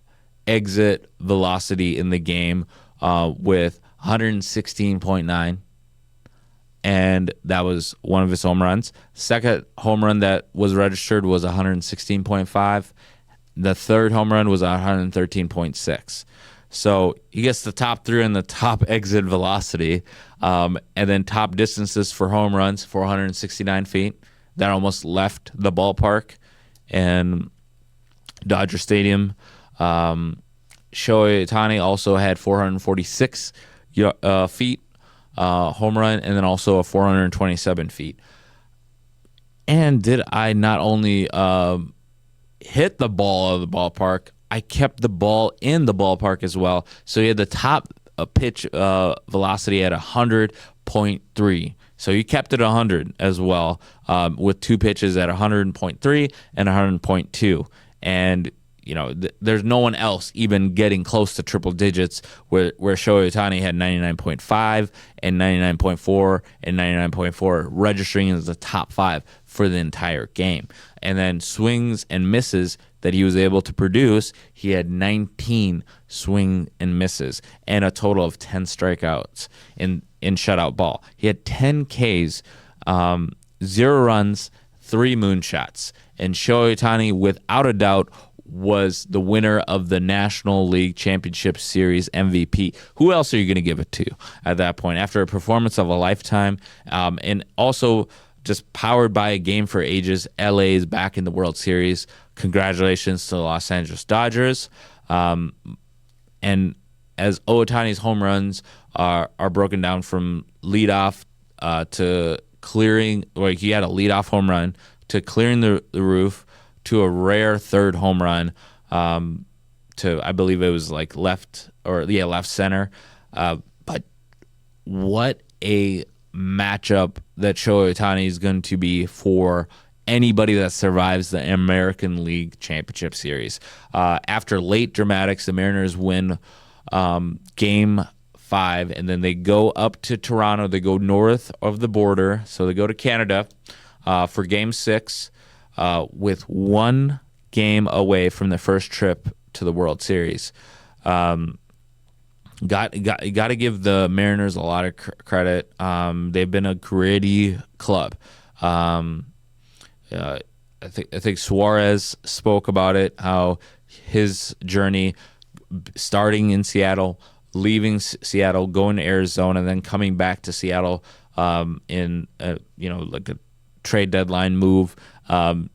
exit velocity in the game with 116.9, and that was one of his home runs. Second home run that was registered was 116.5. The third home run was 113.6. So he gets the top 3 in the top exit velocity, and then top distances for home runs, 469 feet. That almost left the ballpark and Dodger Stadium. Shohei Ohtani also had 446 feet home run, and then also a 427 feet. And did I not only hit the ball of the ballpark, I kept the ball in the ballpark as well. So he had the top pitch velocity at 100.3. So he kept it 100 as well, with 2 pitches at 100.3 and 100.2. And there's no one else even getting close to triple digits, where Shohei Ohtani had 99.5 and 99.4 and 99.4, registering as the top 5 for the entire game. And then swings and misses that he was able to produce, he had 19 swing and misses and a total of 10 strikeouts in shutout ball. He had 10 Ks, 0 runs, 3 moonshots. And Shohei Ohtani, without a doubt, was the winner of the National League Championship Series MVP. Who else are you going to give it to at that point? After a performance of a lifetime, and also just powered by a game for ages, LA is back in the World Series. Congratulations to the Los Angeles Dodgers. And as Ohtani's home runs are broken down from leadoff to clearing, or he had a leadoff home run, to clearing the roof, to a rare third home run, to, I believe it was like left center. But what a matchup that Shohei Ohtani is going to be for anybody that survives the American League Championship Series. After late dramatics, the Mariners win Game 5, and then they go up to Toronto. They go north of the border, so they go to Canada for Game 6, with 1 game away from the first trip to the World Series. Got to give the Mariners a lot of credit. They've been a gritty club. I think Suarez spoke about it, how his journey starting in Seattle, leaving Seattle, going to Arizona, and then coming back to Seattle in like a trade deadline move.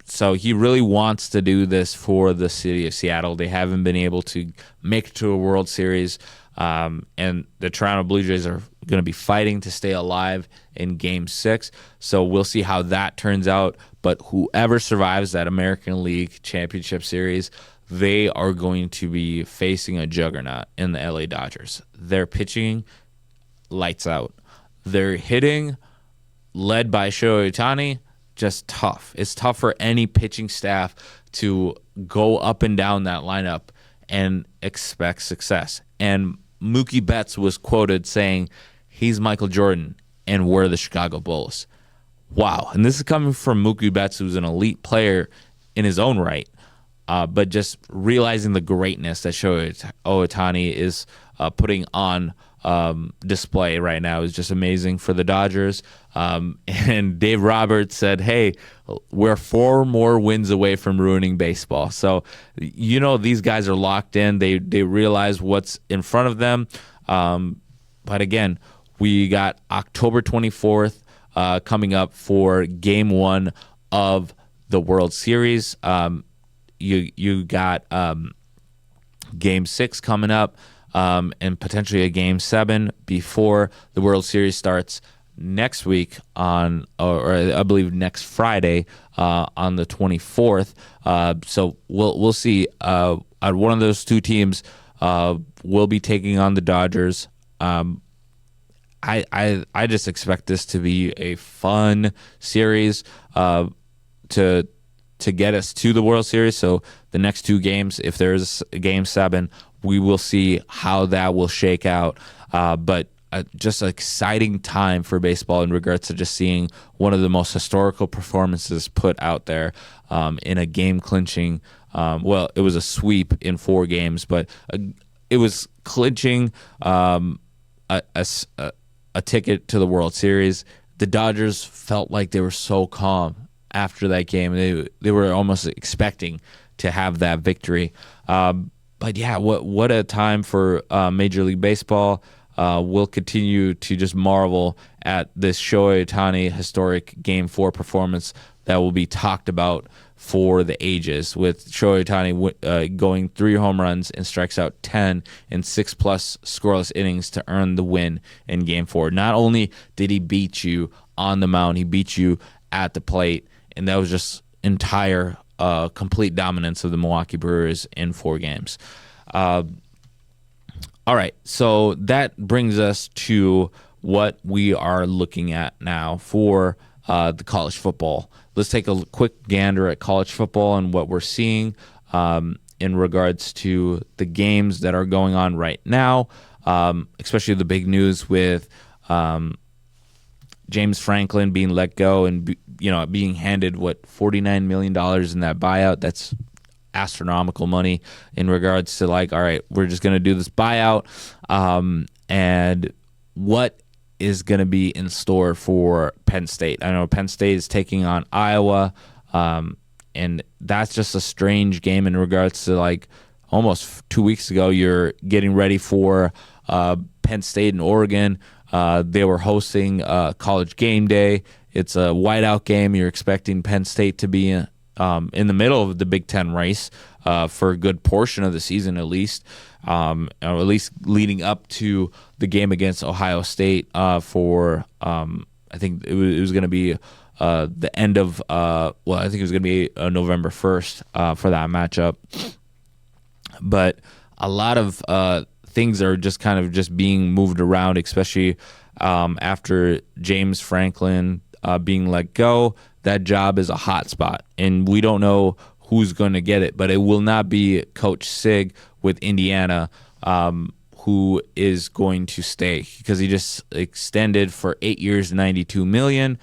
So he really wants to do this for the city of Seattle. They haven't been able to make it to a World Series, and the Toronto Blue Jays are going to be fighting to stay alive in Game 6. So we'll see how that turns out. But whoever survives that American League Championship Series, they are going to be facing a juggernaut in the LA Dodgers. They're pitching lights out. They're hitting, led by Shohei Ohtani, just tough. It's tough for any pitching staff to go up and down that lineup and expect success. And Mookie Betts was quoted saying, he's Michael Jordan and we're the Chicago Bulls. Wow. And this is coming from Mookie Betts, who's an elite player in his own right, but just realizing the greatness that Shohei Ohtani is putting on display right now is just amazing for the Dodgers. And Dave Roberts said, hey, we're 4 more wins away from ruining baseball. So, these guys are locked in. They realize what's in front of them. But again, we got October 24th coming up for Game 1 of the World Series. You got Game 6 coming up. And potentially a Game 7 before the World Series starts next week or I believe next Friday on the 24th. So we'll see. One of those two teams will be taking on the Dodgers. I just expect this to be a fun series to get us to the World Series. So the next 2 games, if there's a Game 7, we will see how that will shake out. But just an exciting time for baseball in regards to just seeing one of the most historical performances put out there in a game-clinching. Well, it was a sweep in 4 games, but it was clinching a ticket to the World Series. The Dodgers felt like they were so calm after that game. They were almost expecting to have that victory. But yeah, what a time for Major League Baseball. We'll continue to just marvel at this Shohei Ohtani historic Game 4 performance that will be talked about for the ages, with Shohei Ohtani going 3 home runs and strikes out 10 in 6+ scoreless innings to earn the win in Game 4. Not only did he beat you on the mound, he beat you at the plate, and that was just entire complete dominance of the Milwaukee Brewers in 4 games. All right, so that brings us to what we are looking at now for the college football. Let's take a quick gander at college football and what we're seeing in regards to the games that are going on right now, especially the big news with James Franklin being let go and being handed $49 million in that buyout. That's astronomical money in regards to all right, we're just going to do this buyout, and what is going to be in store for Penn State. I know Penn State is taking on Iowa, and that's just a strange game in regards to almost 2 weeks ago you're getting ready for Penn State and Oregon. They were hosting College Game Day. It's a whiteout game. You're expecting Penn State to be in the middle of the Big Ten race for a good portion of the season, at least, or at least leading up to the game against Ohio State for I think it was going to be the end of I think it was going to be November 1st for that matchup. But a lot of things are just kind of just being moved around, especially after James Franklin being let go. That job is a hot spot, and we don't know who's going to get it, but it will not be Coach Sig with Indiana, who is going to stay because he just extended for 8 years, $92 million.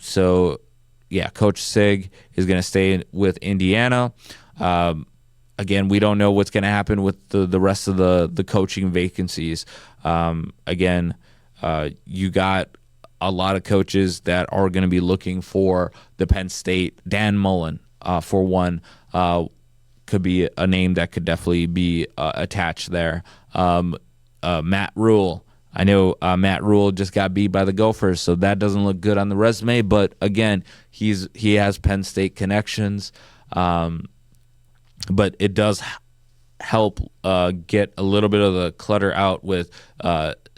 So, yeah, Coach Sig is going to stay with Indiana. Again, we don't know what's going to happen with the rest of the coaching vacancies. Again, you got a lot of coaches that are going to be looking for the Penn State. Dan Mullen, for one, could be a name that could definitely be attached there. Matt Rule, I know Matt Rule just got beat by the Gophers, so that doesn't look good on the resume. But again, he has Penn State connections, but it does help get a little bit of the clutter out with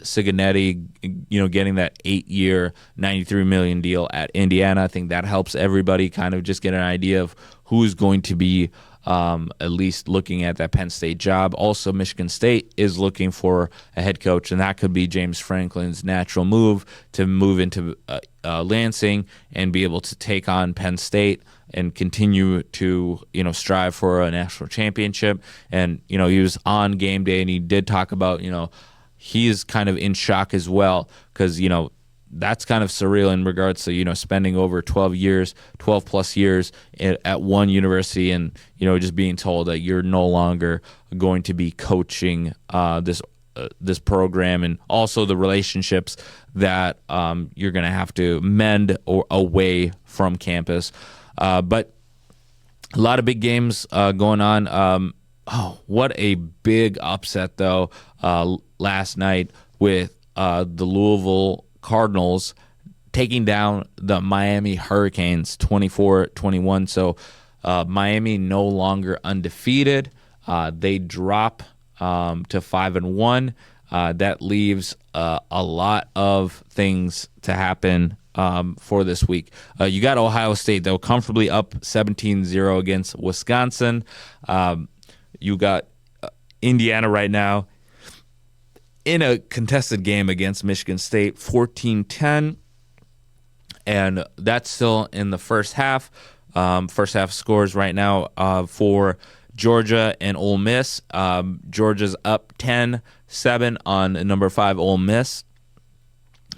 Cincinnati, getting that 8-year, $93 million deal at Indiana. I think that helps everybody kind of just get an idea of who's going to be at least looking at that Penn State job. Also, Michigan State is looking for a head coach, and that could be James Franklin's natural move to move into Lansing and be able to take on Penn State and continue to strive for a national championship. And he was on game day, and he did talk about he is kind of in shock as well, because that's kind of surreal in regards to spending over 12 plus years at one university, and just being told that you're no longer going to be coaching this program, and also the relationships that you're going to have to mend or away from campus. But a lot of big games going on. What a big upset, though, last night with the Louisville Cardinals taking down the Miami Hurricanes 24-21. So Miami no longer undefeated. They drop to 5-1. That leaves a lot of things to happen for this week. You got Ohio State, though, comfortably up 17-0 against Wisconsin. You got Indiana right now in a contested game against Michigan State, 14-10, and that's still in the first half. First half scores right now for Georgia and Ole Miss. Georgia's up 10-7 on number 5 Ole Miss,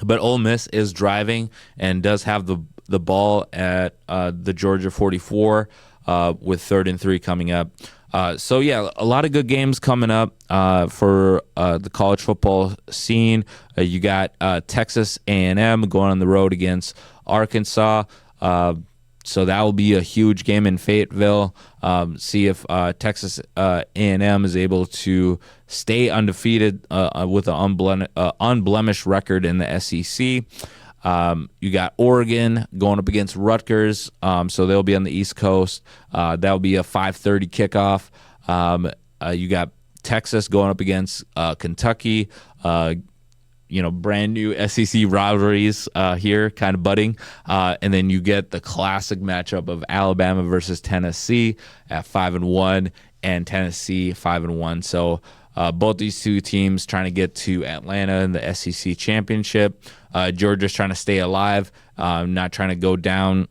but Ole Miss is driving and does have the ball at the Georgia 44 with 3rd and 3 coming up. So yeah, a lot of good games coming up for the college football scene. You got Texas A&M going on the road against Arkansas. So that will be a huge game in Fayetteville. See if Texas A&M is able to stay undefeated with an unblemished record in the SEC. You got Oregon going up against Rutgers, so they'll be on the East Coast. That'll be a 5:30 kickoff. You got Texas going up against Kentucky. Brand new SEC rivalries here, kind of budding. And then you get the classic matchup of Alabama versus Tennessee at 5-1, and Tennessee 5-1. So both these two teams trying to get to Atlanta in the SEC championship. Georgia's trying to stay alive, not trying to go down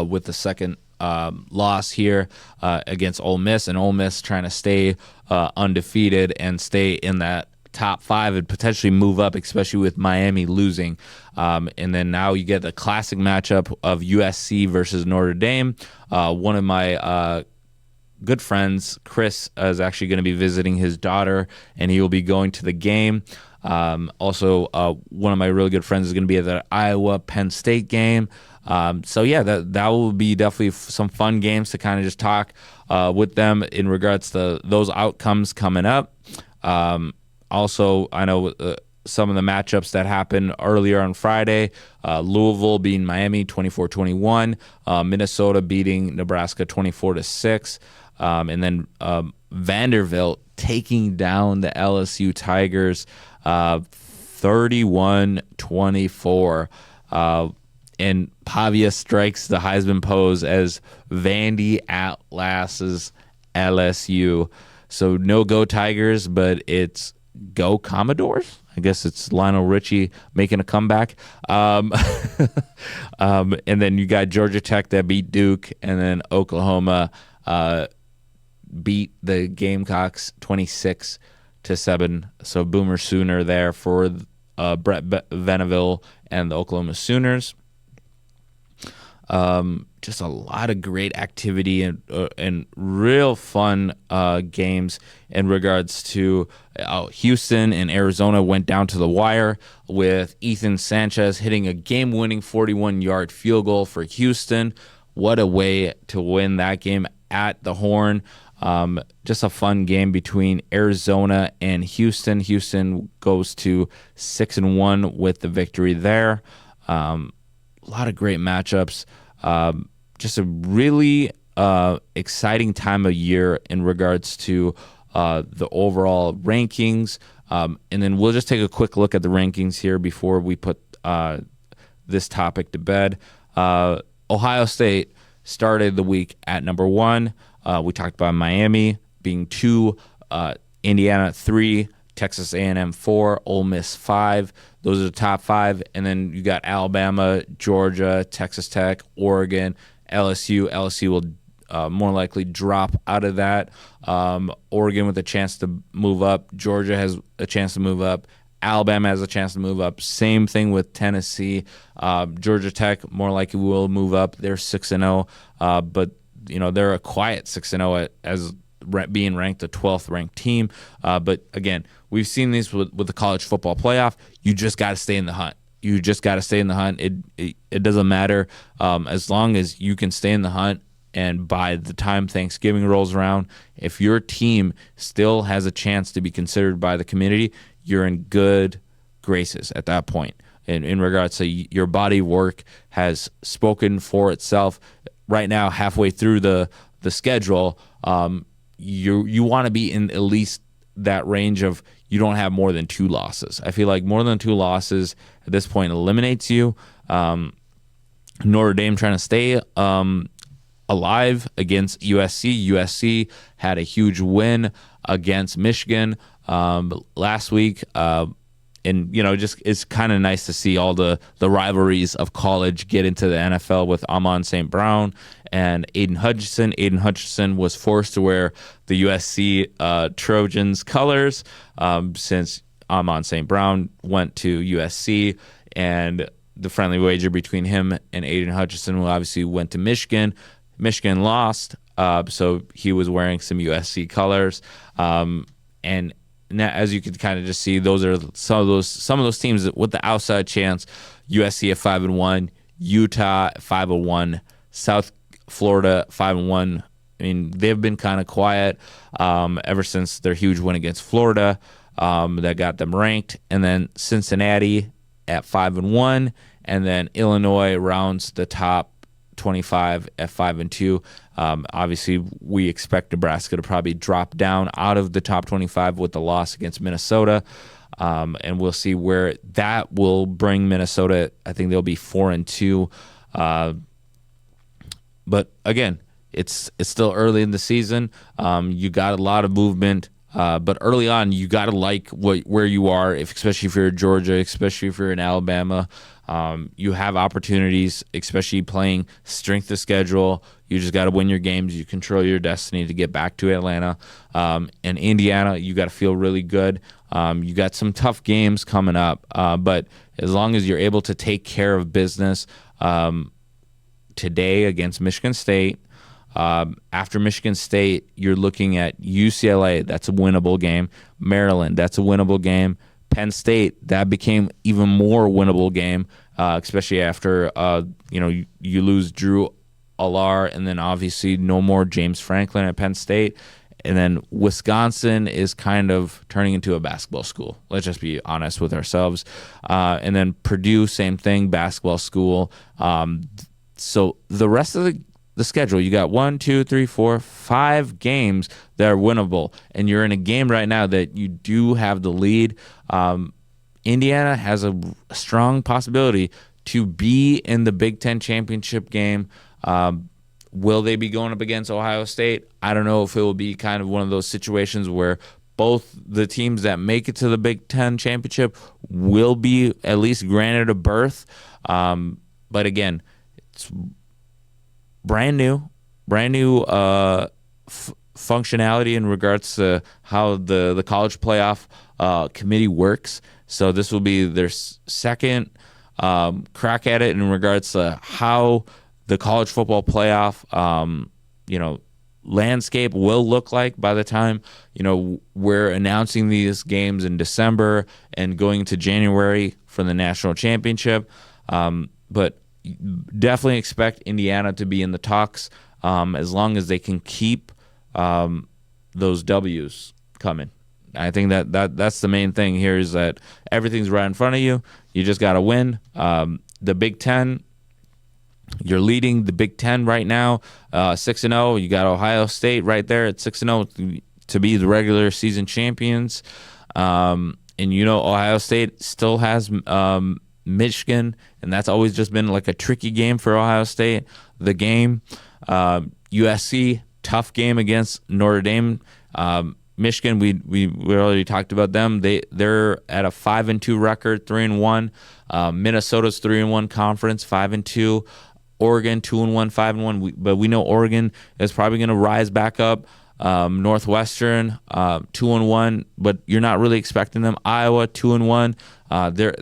with the second loss here against Ole Miss, and Ole Miss trying to stay undefeated and stay in that top 5 and potentially move up, especially with Miami losing. And then now you get the classic matchup of USC versus Notre Dame. One of my good friends, Chris, is actually going to be visiting his daughter, and he will be going to the game. Also, one of my really good friends is going to be at the Iowa-Penn State game. So yeah, that will be definitely some fun games to kind of just talk with them in regards to those outcomes coming up. Also, I know some of the matchups that happened earlier on Friday, Louisville beating Miami 24-21, Minnesota beating Nebraska 24-6, and then Vanderbilt taking down the LSU Tigers 31-24. And Pavia strikes the Heisman pose as Vandy outlasts LSU. So no go Tigers, but it's go Commodores. I guess it's Lionel Richie making a comeback. And then you got Georgia Tech that beat Duke, and then Oklahoma beat the Gamecocks 26-7. So Boomer Sooner there for Brett Veneville and the Oklahoma Sooners. Just a lot of great activity and real fun games in regards to Houston and Arizona went down to the wire with Ethan Sanchez hitting a game-winning 41-yard field goal for Houston. What a way to win that game at the Horn. Just a fun game between Arizona and Houston. Houston goes to 6-1 with the victory there. A lot of great matchups. Just a really exciting time of year in regards to the overall rankings. And then we'll just take a quick look at the rankings here before we put this topic to bed. Ohio State started the week at number 1. We talked about Miami being 2, Indiana 3, Texas A&M 4, Ole Miss 5. Those are the top 5. And then you got Alabama, Georgia, Texas Tech, Oregon, LSU. LSU will more likely drop out of that. Oregon with a chance to move up. Georgia has a chance to move up. Alabama has a chance to move up. Same thing with Tennessee. Georgia Tech more likely will move up. They're 6-0, but they're a quiet 6-0 as being ranked the 12th ranked team. But again, we've seen these with the college football playoff. You just got to stay in the hunt. You just got to stay in the hunt. It doesn't matter as long as you can stay in the hunt. And by the time Thanksgiving rolls around, if your team still has a chance to be considered by the community, you're in good graces at that point. In regards to your body of work has spoken for itself. Right now, halfway through the schedule, you want to be in at least that range of you don't have more than 2 losses. I feel like more than 2 losses at this point eliminates you. Notre Dame trying to stay alive against USC. USC had a huge win against Michigan last week. And, just it's kind of nice to see all the rivalries of college get into the NFL with Amon St. Brown and Aiden Hutchinson. Aiden Hutchinson was forced to wear the USC Trojans colors since Amon St. Brown went to USC. And the friendly wager between him and Aiden Hutchinson, who obviously went to Michigan. Michigan lost, so he was wearing some USC colors. And now, as you can kind of just see, those are some of those teams with the outside chance. USC at 5-1, Utah at 5-1, South Florida 5-1. I mean, they've been kind of quiet ever since their huge win against Florida that got them ranked. And then Cincinnati at 5-1, and then Illinois rounds the top 25 at 5-2. Obviously, we expect Nebraska to probably drop down out of the top 25 with the loss against Minnesota, and we'll see where that will bring Minnesota. I think they'll be 4-2, but again, it's still early in the season. You got a lot of movement. But early on, you got to like where you are, especially if you're in Georgia, especially if you're in Alabama. You have opportunities, especially playing strength of schedule. You just got to win your games. You control your destiny to get back to Atlanta. And Indiana, you got to feel really good. You got some tough games coming up. But as long as you're able to take care of business today against Michigan State, after Michigan State, you're looking at UCLA. That's a winnable game. Maryland, that's a winnable game. Penn State, that became even more winnable game, especially after you lose Drew Allar, and then obviously no more James Franklin at Penn State. And then Wisconsin is kind of turning into a basketball school. Let's just be honest with ourselves. And then Purdue, same thing, basketball school. So the rest of the schedule, you got 1, 2, 3, 4, 5 games that are winnable, and you're in a game right now that you do have the lead. Indiana has a strong possibility to be in the Big Ten championship game. Will they be going up against Ohio State? I don't know if it will be kind of one of those situations where both the teams that make it to the Big Ten championship will be at least granted a berth. But again, it's brand new functionality in regards to how the college playoff committee works. So this will be their second crack at it in regards to how the college football playoff landscape will look like by the time we're announcing these games in December and going to January for the national championship. But definitely expect Indiana to be in the talks as long as they can keep those W's coming. I think that's the main thing here is that everything's right in front of you. You just got to win. The Big Ten, you're leading the Big Ten right now, 6-0. You got Ohio State right there at 6-0 to be the regular season champions. And Ohio State still has Michigan, and that's always just been like a tricky game for Ohio State. The game, USC, tough game against Notre Dame. Michigan, we already talked about them. They're at a 5-2 record, 3-1. Minnesota's 3-1 conference, 5-2. Oregon 2-1, 5-1. But we know Oregon is probably going to rise back up. Northwestern 2-1, but you're not really expecting them. Iowa 2-1.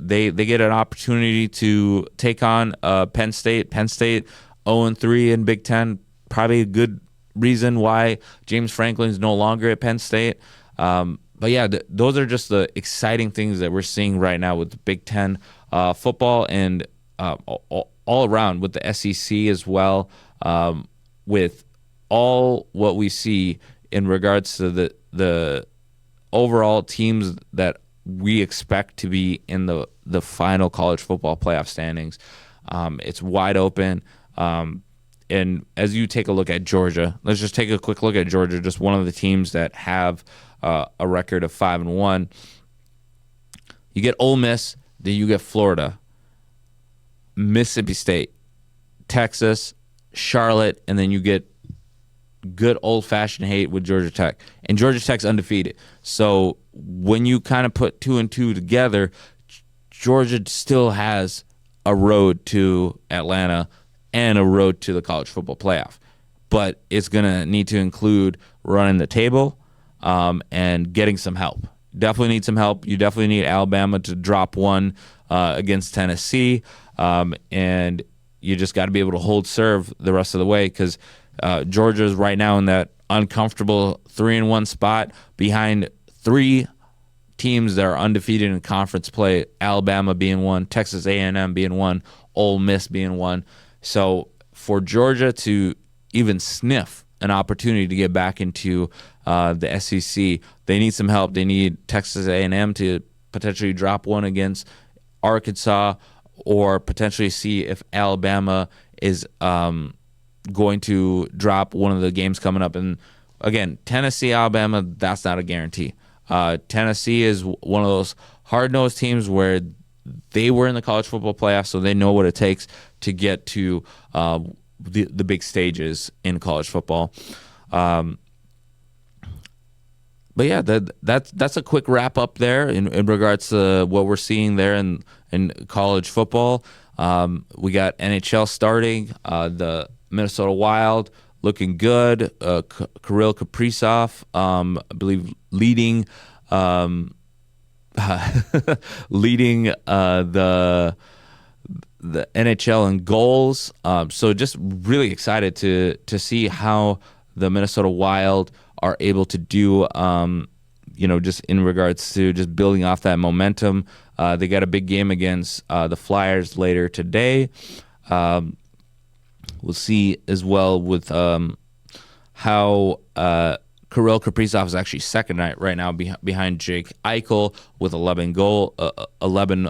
They get an opportunity to take on Penn State. Penn State 0-3 in Big Ten. Probably a good reason why James Franklin's no longer at Penn State. But yeah, those are just the exciting things that we're seeing right now with the Big Ten football and all around with the SEC as well. With all what we see in regards to the overall teams that we expect to be in the final college football playoff standings. It's wide open. And as you take a look at Georgia, let's just take a quick look at Georgia, just one of the teams that have a record of 5-1. You get Ole Miss, then you get Florida, Mississippi State, Texas, Charlotte, and then you get good old-fashioned hate with Georgia Tech. And Georgia Tech's undefeated. So when you kind of put 2 and 2 together, Georgia still has a road to Atlanta and a road to the college football playoff. But it's going to need to include running the table and getting some help. Definitely need some help. You definitely need Alabama to drop one against Tennessee. And you just got to be able to hold serve the rest of the way because Georgia's right now in that uncomfortable 3-1 spot behind 3 teams that are undefeated in conference play, Alabama being one, Texas A&M being one, Ole Miss being one. So for Georgia to even sniff an opportunity to get back into the SEC, they need some help. They need Texas A&M to potentially drop one against Arkansas or potentially see if Alabama is going to drop one of the games coming up. And again, Tennessee, Alabama, that's not a guarantee. Tennessee is one of those hard-nosed teams where they were in the college football playoffs, so they know what it takes to get to the big stages in college football. But yeah, that's a quick wrap up there in regards to what we're seeing there in college football. We got NHL starting, the Minnesota Wild looking good. Kirill Kaprizov, I believe, leading leading the NHL in goals. So just really excited to see how the Minnesota Wild are able to do, just in regards to just building off that momentum. They got a big game against the Flyers later today. We'll see as well with how Kirill Kaprizov is actually second right now behind Jake Eichel with 11 points. 11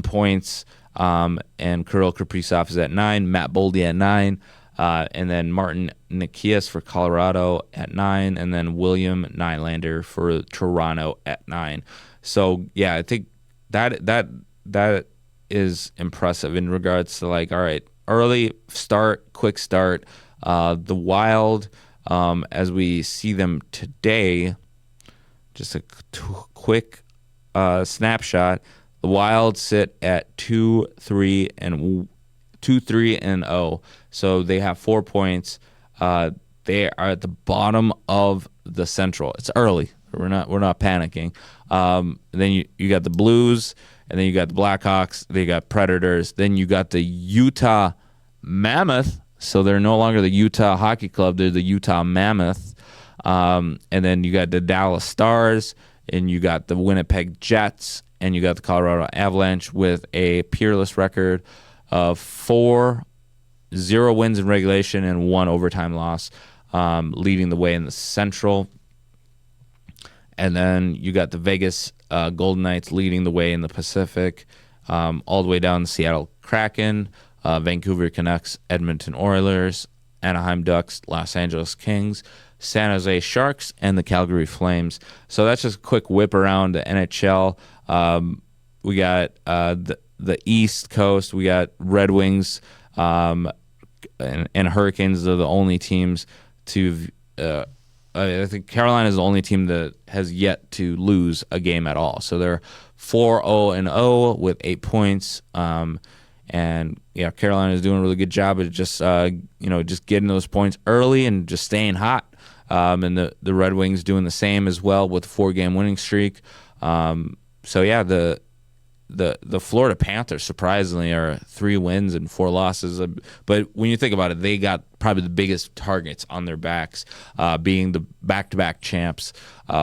points. And Kirill Kaprizov is at 9. Matt Boldy at 9. And then Martin Nikias for Colorado at 9. And then William Nylander for Toronto at 9. So, yeah, I think that is impressive in regards to, like, all right, early start, quick start. The Wild, as we see them today, just a quick snapshot. The Wild sit at 2-3-0, so they have 4 points. They are at the bottom of the Central. It's early. We're not panicking. Then you got the Blues, and then you got the Blackhawks. Then you got Predators. Then you got the Utah Mammoth. So they're no longer the Utah Hockey Club. They're the Utah Mammoth. And then you got the Dallas Stars, and you got the Winnipeg Jets, and you got the Colorado Avalanche with a peerless record of 4, 0 wins in regulation, and 1 overtime loss. leading the way in the Central. And then you got the Vegas Golden Knights leading the way in the Pacific, all the way down to Seattle Kraken, Vancouver Canucks, Edmonton Oilers, Anaheim Ducks, Los Angeles Kings, San Jose Sharks, and the Calgary Flames. So that's just a quick whip around the NHL. We got the East Coast. We got Red Wings and Hurricanes are the only teams to. I think Carolina is the only team that has yet to lose a game at all. So they're 4-0-0 with 8 points. And yeah, Carolina is doing a really good job of just just getting those points early and just staying hot. And the Red Wings doing the same as well with a 4-game winning streak. So yeah, the Florida Panthers surprisingly are 3 wins and 4 losses. But when you think about it, they got probably the biggest targets on their backs, being the back-to-back champs.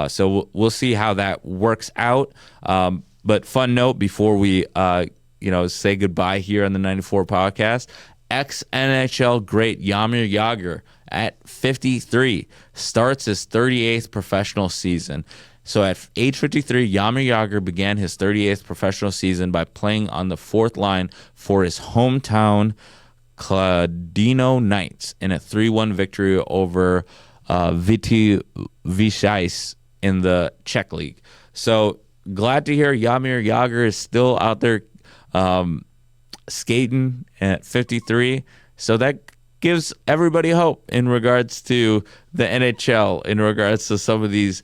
So we'll see how that works out. But fun note before we say goodbye here on the 94 podcast, ex-NHL great Jaromir Jagr at 53 starts his 38th professional season. So at age 53, Jaromir Jagr began his 38th professional season by playing on the 4th line for his hometown Kladno Knights in a 3-1 victory over Viti Vishais in the Czech League. So glad to hear Jaromir Jagr is still out there skating at 53. So that gives everybody hope in regards to the NHL, in regards to some of these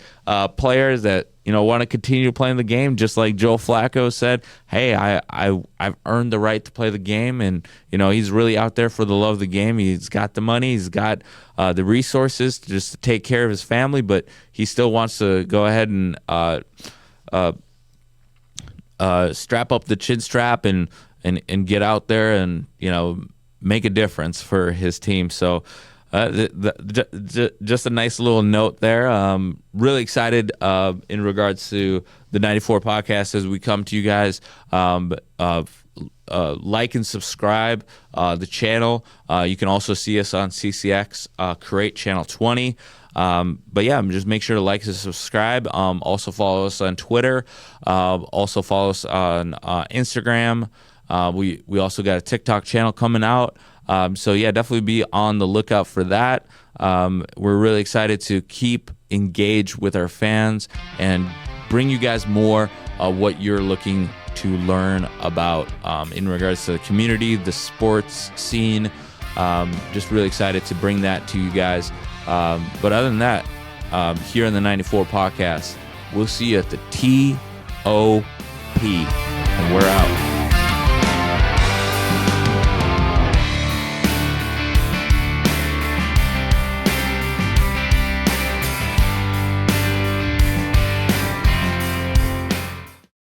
players that want to continue playing the game. Just like Joe Flacco said, "Hey, I've earned the right to play the game," and he's really out there for the love of the game. He's got the money, he's got the resources to take care of his family, but he still wants to go ahead and strap up the chin strap and get out there and make a difference for his team. So just a nice little note there. Really excited in regards to the 94 podcast as we come to you guys. Like and subscribe the channel. You can also see us on CCX Create Channel 20. But yeah, just make sure to like and subscribe. Also follow us on Twitter. Also follow us on Instagram. We also got a TikTok channel coming out. So yeah, definitely be on the lookout for that. We're really excited to keep engaged with our fans and bring you guys more of what you're looking to learn about in regards to the community, the sports scene. Just really excited to bring that to you guys. But other than that, here in the 94 podcast, we'll see you at the TOP, and we're out.